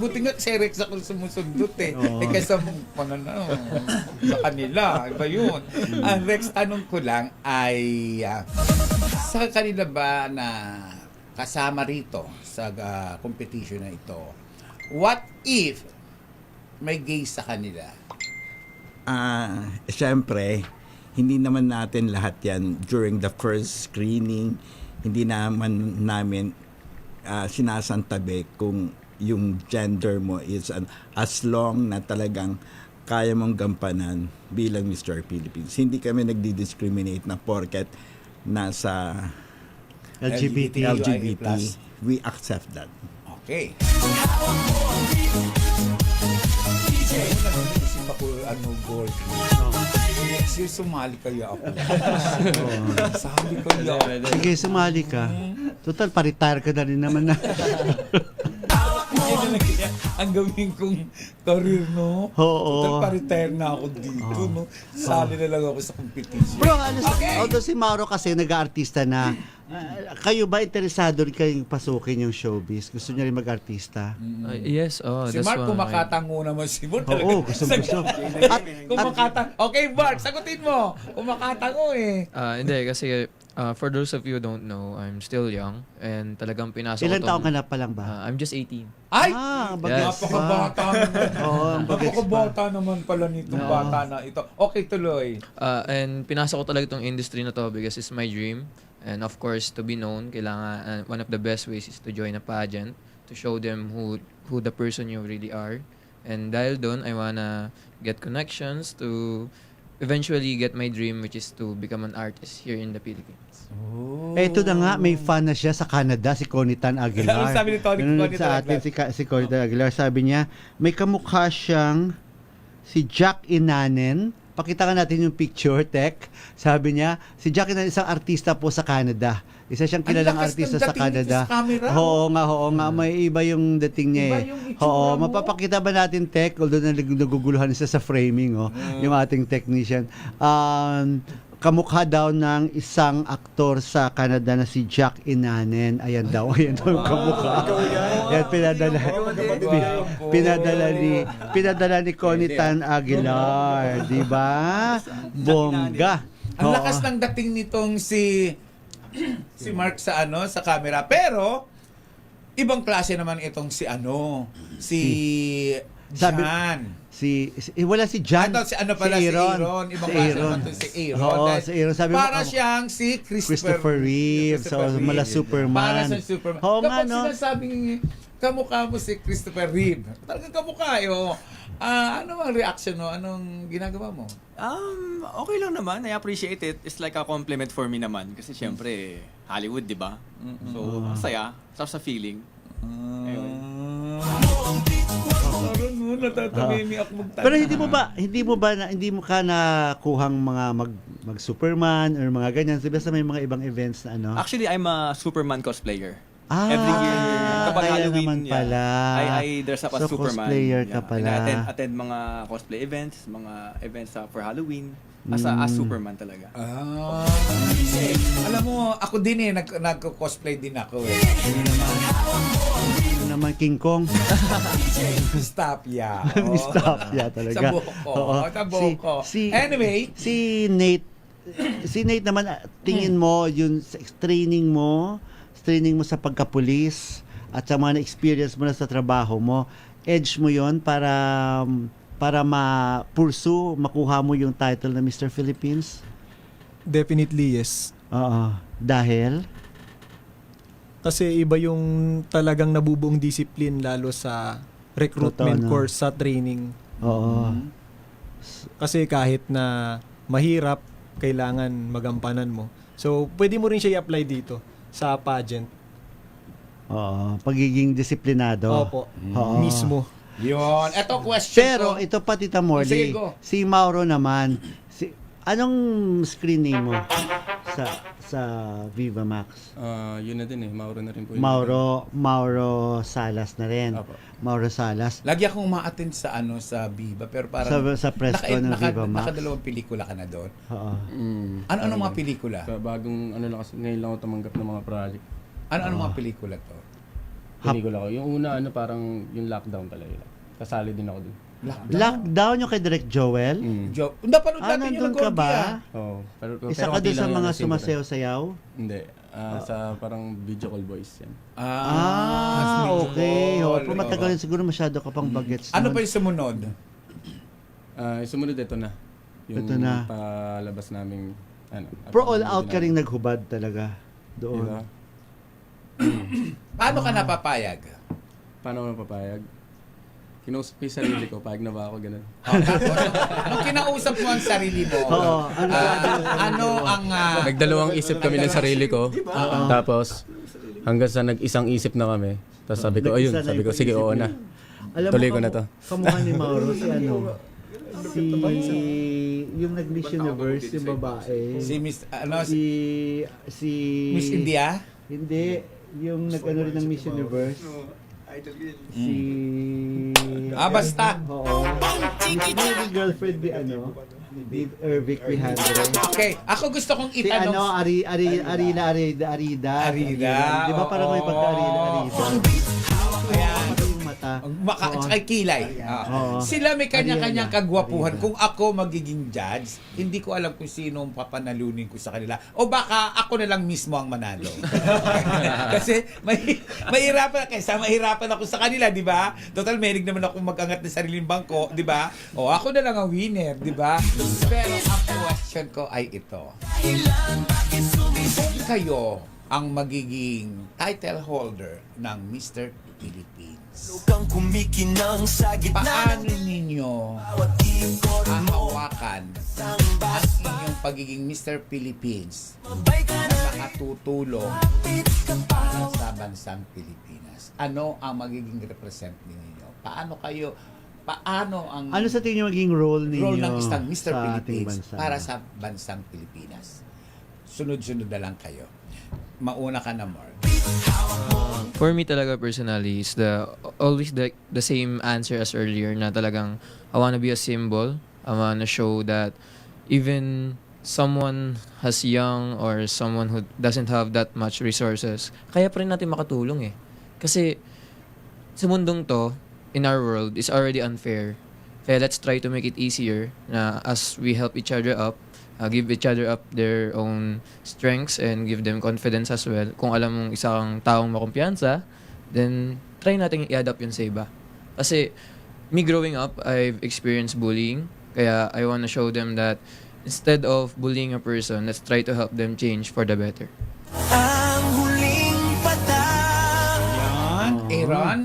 Buti nga si Rex ako sumusundot eh. Kaysa sa kanila. Iba yun. Ang Rex, tanong ko lang ay sa kanila ba na kasama rito sa competition na ito, what if may gay sa kanila? Siyempre, hindi naman natin lahat yan during the first screening. Hindi naman namin sinasantabi kung yung gender mo is as long na talagang kaya mong gampanan bilang Mr. Philippines. Hindi kami nagdi-discriminate na porket nasa LGBT. We accept that. Okay. Isip ako, gold. Sige, sumali kaya ako. Sali kaya ako. Sige, sumali ka. Total, pa-retire ka na rin naman na. Ang gawin kong career, no? Oo. Total, pa-retire na ako dito, no? Sali na lang ako sa competition. Bro, although si Mauro kasi nag-aartista na, kayo ba interesado rin kayong pasukin yung showbiz? Gusto niya rin mag-artista? Yes, Si that's Mark, why. kumakatango naman si Mark. Oo, gusto. Okay, Mark, sagutin mo. Kumakatango eh. Hindi, kasi for those of you who don't know, I'm still young and talagang pinasok Ilan ko taon ka na pa lang ba? I'm just 18. Ay! Yes. Napakabata naman. Oo, Napakabata naman pala nitong bata na ito. Okay, tuloy. And pinasok ko talaga itong industry na to because it's my dream. And of course, to be known, kailangan one of the best ways is to join a pageant to show them who the person you really are. And dahil doon, I wanna get connections to eventually get my dream, which is to become an artist here in the Philippines. Ito na nga, may fan na siya sa Canada, si Conitan Aguilar. Ano sabi ni Tony Conitan sa atin si Conitan Aguilar, sabi niya, may kamukha siyang si Jack Inanen. Pakita ka natin yung picture, Tech. Sabi niya, si Jack Inanen, isang artista po sa Canada. Isa siyang kilalang artista sa Canada. Oo nga, may iba yung dating niya eh. Oo, mapapakita ba natin, Tech? Although naguguluhan siya sa framing, yung ating technician. Kamukha daw ng isang aktor sa Canada na si Jack Inanen. Ayan daw yung kamukha. Yan, pinadala ni Conitan Aguilar. Diba? Bongga. Ang lakas ng dating nitong si Mark sa camera. Pero, ibang klase naman itong si Jan. Wala si Jan. Si Aaron. Ibang klase naman itong si Aaron. Oo, si Aaron. Sabi para siyang si Christopher Reeve. So, mala Superman. Para sa Superman. Oo nga, kapag sinasabing kamukha mo si Christopher Reeve, talagang kamukha ano ang reaction mo? Anong ginagawa mo? Okay lang naman. I appreciate it. It's like a compliment for me naman. Kasi syempre, Hollywood, di ba? So, masaya. Sarap sa feeling. Ayun. natatamimi ako magtanong. Pero hindi mo ka nakuhang mga mag-Superman or mga ganyan. Sabi sa may mga ibang events na ano. Actually, I'm a Superman cosplayer. Ah, every year, kapag kaya Halloween, naman pala. I dress up as So, Superman. cosplayer ka pala. Attend mga cosplay events, mga events for Halloween. As Superman talaga. Alam mo, ako din nagko-cosplay din ako eh. Ano naman, King Kong? Stop ya. Stop ya talaga. Sa buhok ko. Sa buhok ko. Anyway. Si Nate naman, tingin mo, yung training mo sa pagkapulis at sa mga experience mo na sa trabaho mo, edge mo yon para makuha mo yung title na Mr. Philippines? Definitely yes. Oo. Dahil? Kasi iba yung talagang nabubuong discipline lalo sa recruitment Totoo, no? course, sa training. Oo. Kasi kahit na mahirap, kailangan magampanan mo. So, pwede mo rin siya i-apply dito sa pageant. Oo. Pagiging disiplinado. Opo. Oo. Mismo. Yun. Eto question Pero ko. ito pa, Tita Morley, Sige, go. si Mauro naman, anong screen name mo sa Viva Max? Yun na din eh. Mauro na rin po. Mauro Salas na rin. Opo. Mauro Salas. Lagi akong ma-attend sa sa Viva, pero parang Sa press ko ng Viva Max. Nakadalawang pelikula ka na doon. Oo. Ano mga pelikula? Sa bagong lang kasi ngayon lang ako tumanggap ng mga project. Ano mga pelikula to? Pelikula ko. Yung una parang yung lockdown talaga. Kasali din ako dun. Lockdown yung kay Direct Joel? Napanood natin yung nandun ka ba? Oo. Isa ka doon sa mga sumasayaw-sayaw? Hindi. Sa parang video call voice yan. Okay. Pero matagal yun siguro masyado ka pang bagets. Ano pa yung sumunod? Yung sumunod ito na. Yung Ito na. palabas naming Pero all out ka rin naghubad talaga doon. Diba? Paano ka napapayag? Paano ako napapayag? Kinausap ko yung sarili ko, payag na ba ako ganun? Nung kinausap mo ang sarili mo, ano ang... Nagdalawang isip kami ng sarili ko. Tapos, hanggang sa nag-isang isip na kami. Tapos sabi ko, ayun, sabi ko, sige, oo na. Tuloy ko na to. Kamukha ni Mauro, yung nag-Miss Universe, yung babae. Si Miss, si Miss India? Hindi, yung nag-ano rin ng Miss Universe. Basta. Oo. Yung girlfriend ni Ervic Behandre. Okay, ako gusto kong Si itanong... Arida. Di ba parang may pagka-Arida? At saka kilay. Sila may kanya-kanyang kagwapuhan. Kung ako magiging judge, hindi ko alam kung sino ang papanalunin ko sa kanila. O baka ako na lang mismo ang manalo. Kasi mahirapan ako sa kanila, di ba? Total, merig naman ako mag-angat ng sariling bangko, di ba? O ako na lang ang winner, di ba? Pero ang question ko ay ito. Kung kayo ang magiging title holder ng Mr. Philippines, paano ninyo hahawakan ang inyong pagiging Mr. Philippines na makatutulong para sa bansang Pilipinas? Ano ang magiging represent ninyo? Paano ang Ano sa tingin maging role ninyo ng isang Mr. sa ating Philippines bansa? para sa bansang Pilipinas? Sunod-sunod na lang kayo. Mauna ka na, Mark. For me talaga personally is always the same answer as earlier na talagang I wanna be a symbol. I wanna show that even someone has young or someone who doesn't have that much resources, kaya pa rin natin makatulong eh. Kasi sa mundong to, in our world, is already unfair. Kaya let's try to make it easier na as we help each other up, give each other up their own strengths and give them confidence as well. Kung alam mong isang taong makumpiyansa, then try natin i-adapt yun sa iba. Kasi me growing up, I've experienced bullying. Kaya I wanna show them that instead of bullying a person, let's try to help them change for the better. Ang huling patang. Aaron?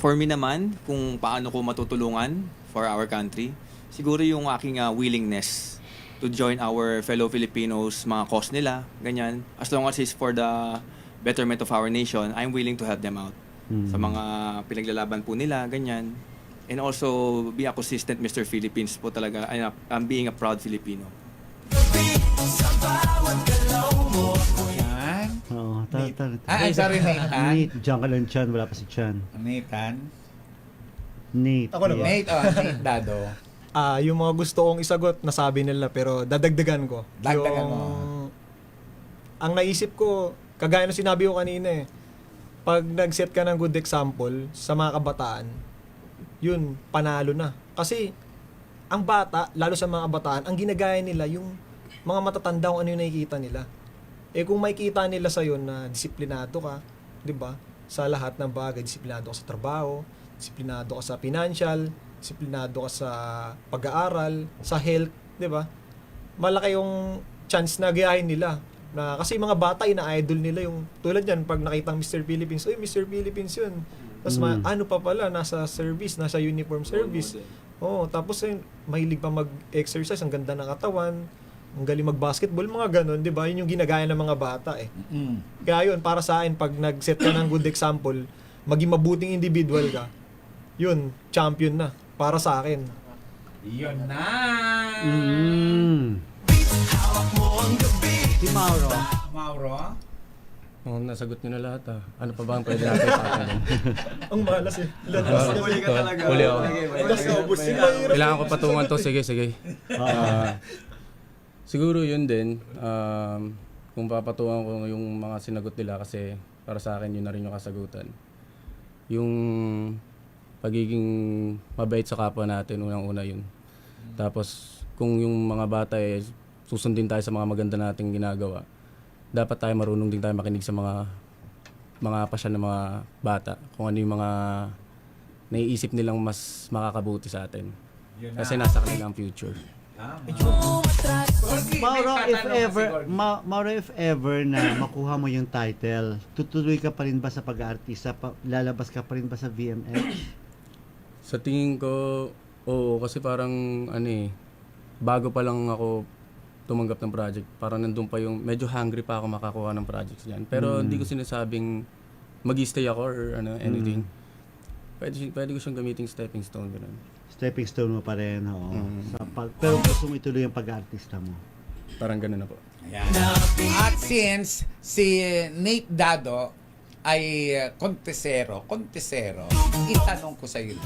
For me naman, kung paano ko matutulungan for our country, siguro yung aking willingness to join our fellow Filipinos, mga cause nila, ganyan. As long as it's for the betterment of our nation, I'm willing to help them out. sa mga pinaglalaban po nila, ganyan. And also, be a consistent Mr. Philippines po talaga. I'm being a proud Filipino. Yan. Oo, Ay, sorry, Nathan. Nate, diyan ka lang Chan, wala pa si Chan. Nathan. Nate. Ako na ba? Nate, Nate Dado. Yung mga gusto kong isagot, nasabi nila, pero dadagdagan ko. Dagdagan mo. Ang naisip ko, kagaya ng sinabi ko kanina pag nag-set ka ng good example sa mga kabataan, yun, panalo na. Kasi, ang bata, lalo sa mga kabataan, ang ginagaya nila, yung mga matatanda kung ano yung nakikita nila. Kung makikita nila sa'yo na disiplinado ka, di ba? Sa lahat ng bagay, disiplinado ka sa trabaho, disiplinado ka sa financial, disiplinado ka sa pag-aaral, sa health, di ba? Malaki yung chance na gayahin nila. Kasi mga bata, ina-idol nila yung, tulad yan, pag nakita ng Mr. Philippines, uy, Mr. Philippines yun. Tapos ano pa pala, nasa service, nasa uniform service. Tapos mahilig pa mag-exercise, ang ganda ng katawan, ang galing mag-basketball, mga ganun, di ba? Yun yung ginagaya ng mga bata Kaya yun, para sa akin, pag nag-set ka ng good example, maging mabuting individual ka, yun, champion na, para sa akin. Yun na! Si Mauro. Mauro? Nasagot nyo na lahat Ano pa ba ang pwede natin ipakita? Ang malas Huli ka talaga. Huli ako. Kailangan ko Kailangan patungan to. Sige. Siguro yun din. Kung papatungan ko yung mga sinagot nila kasi para sa akin yun na rin yung kasagutan. Yung pagiging mabait sa kapwa natin, unang-una yun. Tapos kung yung mga bata susundin tayo sa mga maganda nating ginagawa, dapat tayo marunong din tayo makinig sa mga pasya ng mga bata. Kung ano yung mga naiisip nilang mas makakabuti sa atin. Kasi nasa kanila ang future. Mauro, if ever na makuha mo yung title, tutuloy ka pa rin ba sa pag-aartista? Lalabas ka pa rin ba sa VMX? Sa tingin ko, oo. Kasi parang, bago pa lang ako tumanggap ng project, parang nandun pa yung, medyo hungry pa ako makakuha ng projects niyan. Pero hindi ko sinasabing mag-stay ako or anything. Pwede ko siyang gamitin stepping stone, gano'n. Stepping stone mo pa rin, oo. Pero gusto mo ituloy yung pag-aartista mo. Parang gano'n na po. Ayan. At since si Nate Dado ay kontesero, itanong ko sa iyo.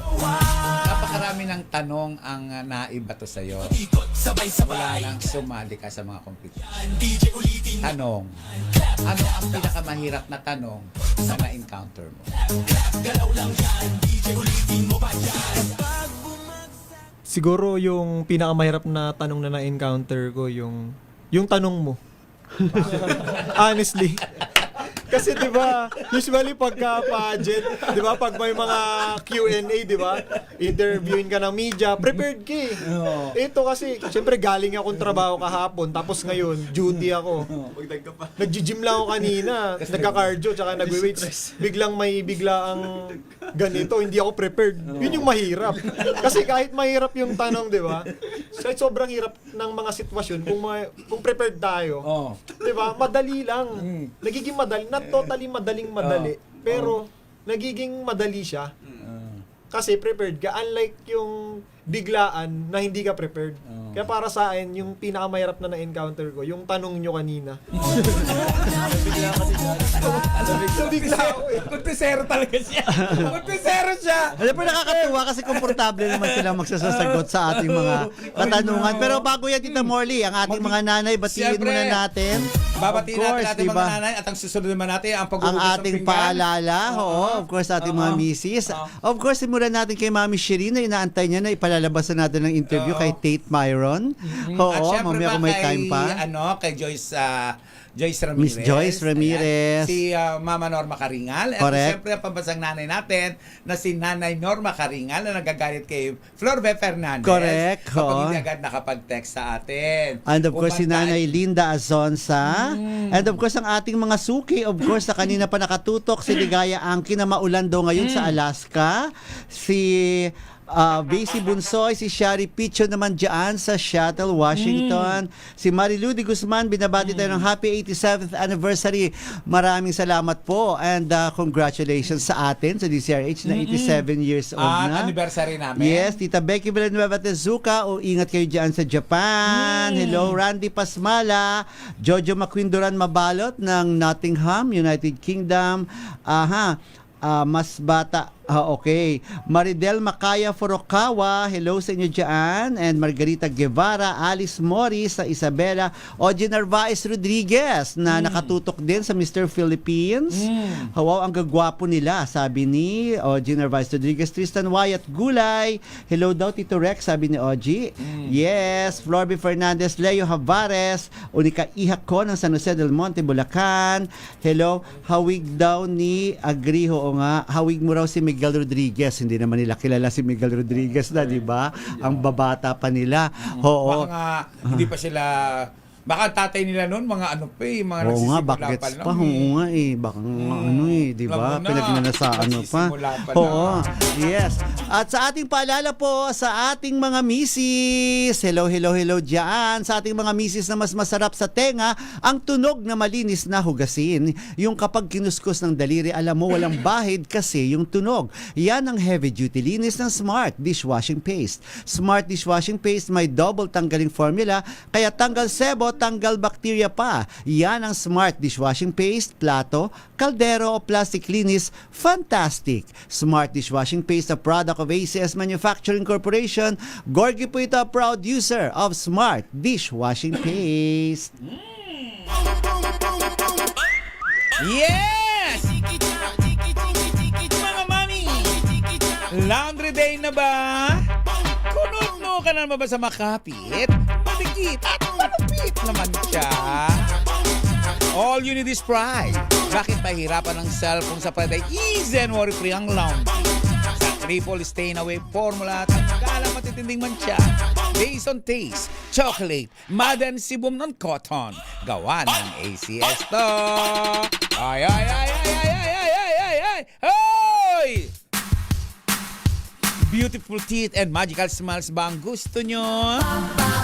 Napakarami ng tanong ang naibato sa iyo. Wala lang sumali ka sa mga competition. Tanong, ano ang pinakamahirap na tanong na na-encounter mo? Siguro yung pinakamahirap na tanong na na-encounter ko, yung tanong mo. Honestly. Kasi 'di ba, usually pagka pageant, 'di ba, pag may mga Q&A, 'di ba? Interviewin ka ng media, prepared ka eh. Ito kasi, syempre galing akong trabaho kahapon, tapos ngayon duty ako. Nag-gym lang ako kanina, nagka-cardio tsaka nagwe-weights. Biglang ang ganito, hindi ako prepared. Yun yung mahirap. Kasi kahit mahirap yung tanong, 'di ba? Kahit sobrang hirap ng mga sitwasyon, kung prepared tayo, 'di ba? Madali lang. Nagiging madali, not totally madali, pero nagiging madali siya. Kasi prepared ka, unlike yung biglaan na hindi ka prepared. Kaya para sa akin, yung pinakamahirap na na-encounter ko, yung tanong nyo kanina. Bigla ako eh. Kontesero talaga siya. Kontesero siya. Alam mo, nakakatuwa kasi komportable naman sila magsasagot sa ating mga katanungan. Pero bago yan, Tita Morley, ang ating mga nanay, batiin muna natin. Babatiin natin ating mga nanay at ang susunod naman natin ang pag-uubos ang ating paalala, of course, ating mga misis. Of course, simulan natin kay Mami Shireen na inaantay niya na ipalalabas na natin ng interview kay Tate Myron. At syempre mamaya kung may time pa. Kay Joyce Ramirez. Miss Joyce Ramirez. Si Mama Norma Karingal. At syempre ang pambansang nanay natin na si Nanay Norma Karingal na nagagalit kay Florbe Fernandez. Correct. Kapag hindi agad nakapag-text sa atin. And of course, si Nanay Linda Azonsa. And of course, ang ating mga suki. Of course, na kanina pa nakatutok si Ligaya Angki na maulan daw ngayon sa Alaska. Si Basie Bunsoy, si Shari Picho naman dyan sa Seattle, Washington. Si Marilu de Guzman, binabati tayo ng happy 87th anniversary. Maraming salamat po and congratulations sa atin sa DCRH na 87 years old na. Anniversary namin. Yes, Tita Becky Villanueva Tezuka, ingat kayo dyan sa Japan. Hello, Randy Pasmala, Jojo Maquindoran Mabalot ng Nottingham, United Kingdom. Mas bata. Okay. Maridel Makaya Furukawa, hello sa inyo dyan. And Margarita Guevara, Alice Morris sa Isabela, Oji Narvaez Rodriguez na nakatutok din sa Mr. Philippines. Wow, ang gagwapo nila, sabi ni Oji Narvaez Rodriguez. Tristan Wyatt Gulay, hello daw Tito Rex, sabi ni Oji. Yes, Florby Fernandez, Leo Havares, Unika Ihako ng San Jose del Monte, Bulacan. Hello, hawig daw ni Agriho, o nga, hawig mo raw si Miguel Rodriguez. Hindi naman nila kilala si Miguel Rodriguez na, di ba? Ang babata pa nila. Oo. Baka hindi pa sila, baka tatay nila noon, mga ano pa mga oo nga, nagsisimula bakit pa lang. pa? Oo nga baka ano di ba? Pinagnanasaan pa. Oo. Yes. At sa ating paalala po, sa ating mga misis, hello dyan. Sa ating mga misis na mas masarap sa tenga, ang tunog na malinis na hugasin. Yung kapag kinuskus ng daliri, alam mo walang bahid kasi yung tunog. Yan ang heavy duty linis ng Smart Dishwashing Paste. Smart Dishwashing Paste may double tanggaling formula, kaya tanggal sebo, tanggal bakterya pa. Yan ang Smart Dishwashing Paste, plato, kaldero o plastic linis. Fantastic! Smart Dishwashing Paste, a product of ACS Manufacturing Corporation. Gorgie po ito, proud user of Smart Dishwashing Paste. Yes! Mga mami, laundry day na ba? Kuno ka na ba sa makapit? Madikit at malupit naman siya. All you need is pride. Bakit pahirapan ng cellphone sa Friday? Easy and worry-free ang laundry. Sa triple stain away formula at kala matitinding mancha. Based on taste, chocolate, Madden Sibum non-cotton. Gawa ng ACS to. Ay! Hoy! Beautiful teeth and magical smiles ba ang gusto nyo?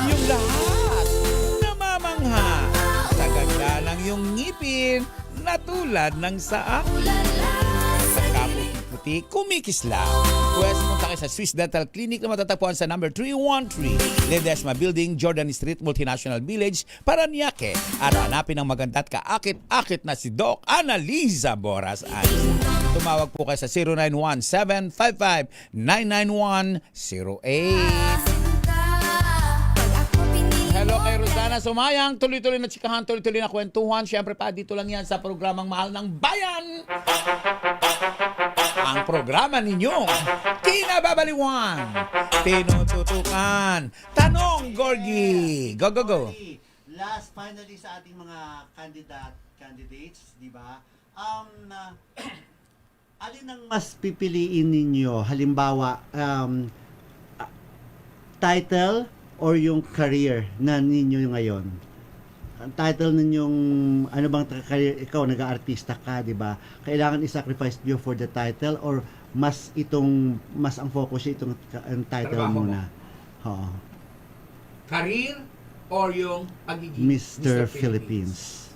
Yung lahat namamangha sa ganda ng yung ngipin na tulad ng saak. Sa kaputi-puti, kumikisla. Pwes punta kayo sa Swiss Dental Clinic na matatagpuan sa number 313 Ledesma Building, Jordan Street, Multinational Village, Paranaque. At hanapin ang maganda at kaakit-akit na si Doc Annalisa Boras Anza. Tumawag po kayo sa 0917-5599108. Hello kay Rosana Sumayang. Tuloy-tuloy na tsikahan, tuloy-tuloy na kwentuhan. Siyempre pa, dito lang yan sa programang Mahal ng Bayan. Ang programa ninyo, kinababaliwan, tinututukan. Tanong, Gorgie. Go. Last, finally, sa ating mga candidates, di ba? Alin ang mas pipiliin ninyo? Halimbawa, title or yung career na ninyo ngayon? Ang title ninyong, ano bang career? Ikaw, nag-aartista ka, di ba? Kailangan i-sacrifice you for the title or mas ang focus itong title trabaho muna? Oo. Career or yung pagiging Mr. Philippines.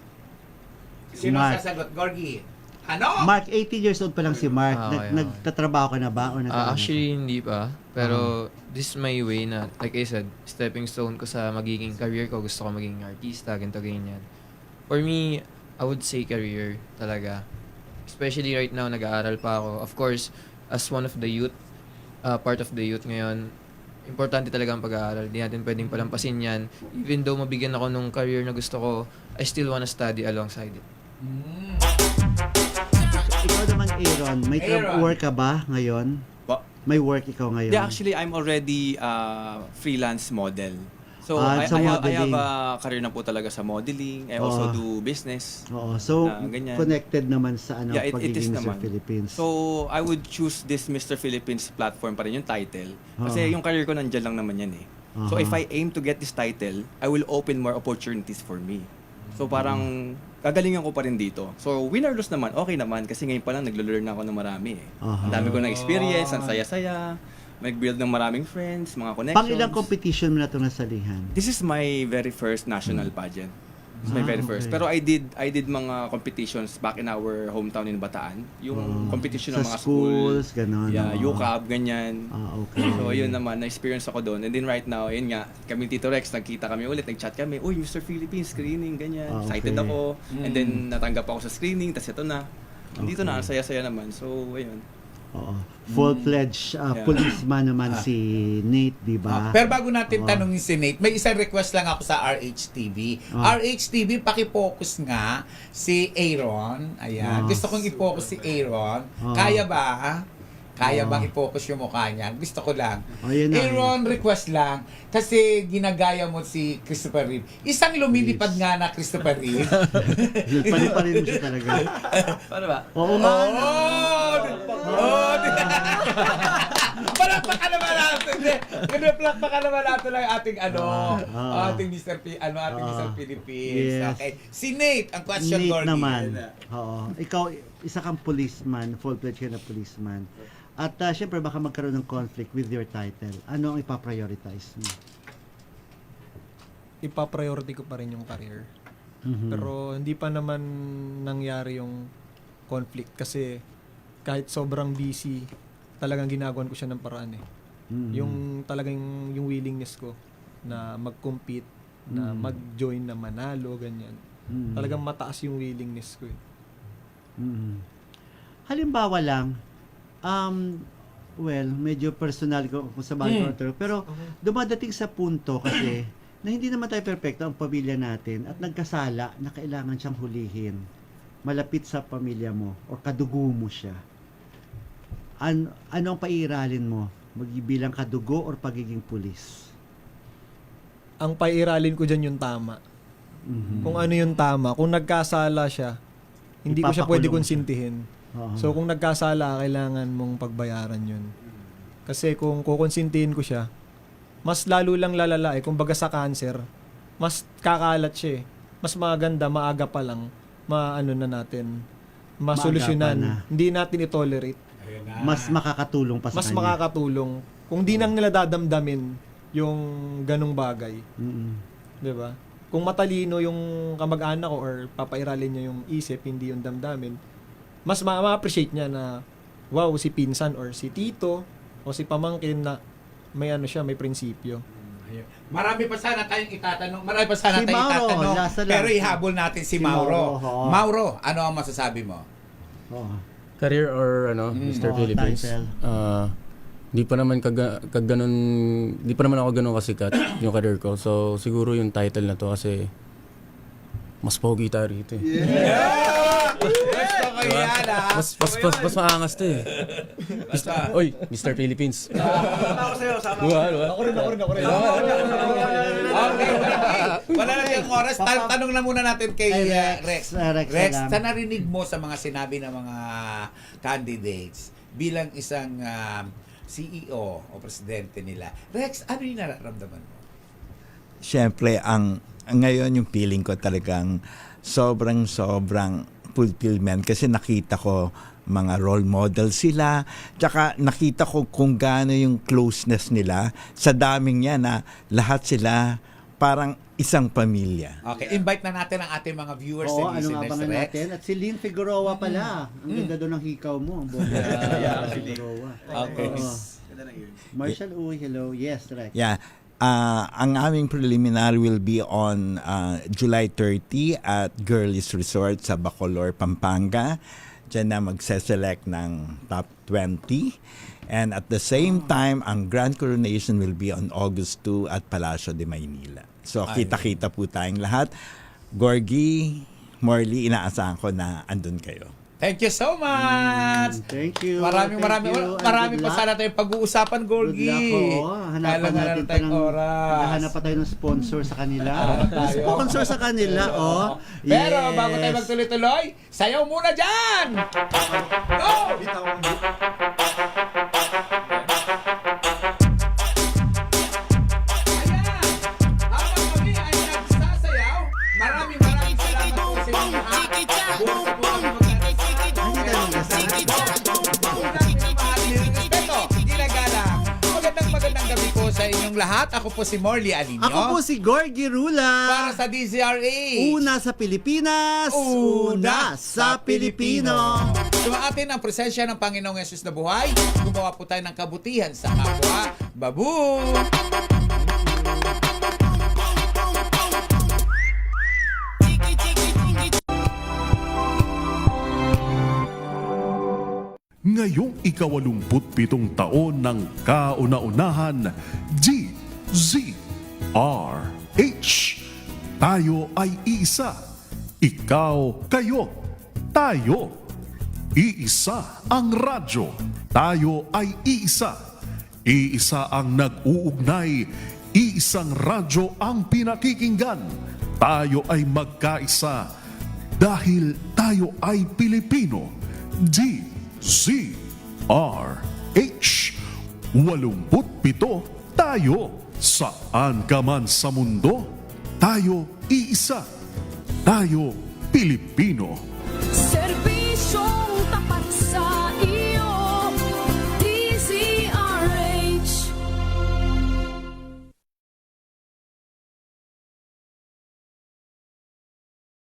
Sino Mark. sasagot, Gorgie? Ano? Mark, 18 years old pa lang si Mark. Okay. Nagtatrabaho ka na ba? O Actually, hindi pa. Pero this is my way na, like I said, stepping stone ko sa magiging career ko. Gusto ko maging artista, ganito, ganyan. For me, I would say career talaga. Especially right now, nag-aaral pa ako. Of course, as one of the youth, part of the youth ngayon, importante talaga ang pag-aaral. Di natin pwedeng palampasin yan. Even though mabigyan ako nung career na gusto ko, I still wanna study alongside it. Ikaw naman, Aaron, may work ka ba ngayon? May work ikaw ngayon? Yeah, actually, I'm already freelance model. So, I have a career na po talaga sa modeling. I also do business. Oo. So, ganyan. Connected naman sa it is pagiging Mr. naman. Philippines. So, I would choose this Mr. Philippines platform pa rin yung title. Kasi yung career ko nandyan lang naman yan eh. So, if I aim to get this title, I will open more opportunities for me. So, parang gagalingan ko pa rin dito. So, win or lose naman, okay naman. Kasi ngayon pa lang, naglo-learn ako ng marami eh. Ang dami ko na experience, ang saya-saya. mag-build ng maraming friends, mga connections. Pang ilang competition mo na itong nasalihan? This is my very first national pageant. It's my very first. okay. Pero I did mga competitions back in our hometown in Bataan. Yung competition ng Sa mga schools, ganon. yeah, UCAB, ganyan. Okay. So yun naman, na-experience ako doon. And then right now, yun nga, kami Tito Rex, nagkita kami ulit, nag-chat kami, uy, Mr. Philippines, screening, ganyan. Okay. Excited ako. And then natanggap ako sa screening, tas ito na. Dito na, ang saya-saya naman. So, ayun. Oo. Full-fledged Yeah. policeman naman si Nate, di ba? Pero bago natin tanongin si Nate, may isang request lang ako sa RHTV. RHTV, paki-focus nga si Aaron. Ayan. Gusto kong i-focus si Aaron. Kaya ba? Kaya bang i-focus yung mukha niya? Gusto ko lang. Yun na. Aaron, request lang. Kasi ginagaya mo si Christopher Reeve. Isang lumilipad nga na Christopher Reeve. Pali-pali rin siya talaga. Paano ba? Oo nga. Palakpakan naman natin. Palakpakan naman natin lang ating ating Mr. ating Mr. Philippines. Yes. Okay. Si Nate, ang question, Nate Gordy. naman. Oo. Ikaw, isa kang policeman, full-fledged ka na policeman. At syempre baka magkaroon ng conflict with your title. Ano ang ipaprioritize mo? Ipa-priority ko pa rin yung career. Mhm. Pero hindi pa naman nangyari yung conflict kasi kahit sobrang busy, talagang ginagawan ko siya ng paraan eh. Mhm. Yung talagang yung willingness ko na mag-compete, na mag-join, na manalo, ganyan. Mhm. Talagang mataas yung willingness ko eh. Halimbawa lang, well, medyo personal ko kung sa bagay pero dumadating sa punto kasi na hindi naman tayo perfecto ang pamilya natin at nagkasala na kailangan siyang hulihin. Malapit sa pamilya mo o kadugo mo siya. Ano ang paiiralin mo? Magbibilang kadugo or pagiging pulis? Ang paiiralin ko dyan yung tama. Kung ano yung tama. Kung nagkasala siya, hindi ko siya pwede konsintihin. So kung nagkasala, kailangan mong pagbayaran yun. Kasi kung kukonsintihin ko siya, mas lalo lang lalala eh. Kung baga sa cancer, mas kakalat siya eh. Mas maganda, maaga pa lang, masolusyonan. Hindi natin i-tolerate. Mas makakatulong pa sa Mas kanya. makakatulong. Kung di nang nila dadamdamin yung ganong bagay. Diba? Kung matalino yung kamag-anak ko or papairalin niya yung isip, hindi yung damdamin, mas ma-appreciate niya na wow, si pinsan or si tito o si pamangkin na may may prinsipyo. Marami pa sana tayong itatanong. Marami pa sana Si tayong Mauro, itatanong. last na lang. Pero ihabol natin si Mauro. Mauro, ano ang masasabi mo? Career or Mr. Philippines? Title. Di pa naman di pa naman ako ganun kasikat yung career ko. So siguro yung title na to kasi mas pogi tayo rito eh. Gusto ko yan, ha? Mas maangas to eh. Oy, Mr. Philippines. Ako sa'yo, sama ko. Ako rin. Okay, wala na tayong oras. Tanong na muna natin kay Rex. Rex, sa narinig mo sa mga sinabi ng mga candidates bilang isang CEO o presidente nila, Rex, ano yung nararamdaman mo? Siyempre, ngayon yung feeling ko talagang sobrang fulfillment kasi nakita ko mga role model sila, tsaka nakita ko kung gaano yung closeness nila sa daming yan na lahat sila parang isang pamilya. Okay, invite na natin ang ating mga viewers and listeners, abangan Rex. natin? At si Lynn Figueroa pala. Ang ganda doon ng hikaw mo. Ang bongga. Figueroa. Okay. Marshall, hello. Yes, Rex. Yeah. Ang aming preliminary will be on July 30 at Girlies Resort sa Bacolor, Pampanga. Diyan na magse-select ng top 20. And at the same time, ang Grand Coronation will be on August 2 at Palacio de Maynila. So, kita-kita po tayong lahat. Gorgie, Morley, inaasahan ko na andun kayo. Thank you so much. Thank you. Marami pa sana tayong pag-uusapan, Gorgie. Good luck. Hanapan natin tayong oras. Hanap pa tayo ng sponsor sa kanila. Sponsor sa kanila, Pero bago tayo magtuloy-tuloy, sayaw muna dyan! Go! Maraming salamat po sa inyo. Respeto, ginagala. sa inyong lahat. Ako po si Morley Alinio. Ako po si Gorgie Rula. Para sa DZRH. Una sa Pilipinas, una sa Pilipino. Sumatin ang presensya ng Panginoong Yesus na buhay. Gumawa po tayo ng kabutihan sa kapwa. Babu! Ngayong ika-87 taon ng kauna-unahan, DZRH. Tayo ay iisa. Ikaw, kayo, tayo. Iisa ang radyo. Tayo ay iisa. Iisa ang nag-uugnay. Iisang radyo ang pinakikinggan. Tayo ay magkaisa. Dahil tayo ay Pilipino. DZRH. 87 tayo. Saan ka man sa mundo, tayo iisa. Tayo Pilipino. Serbi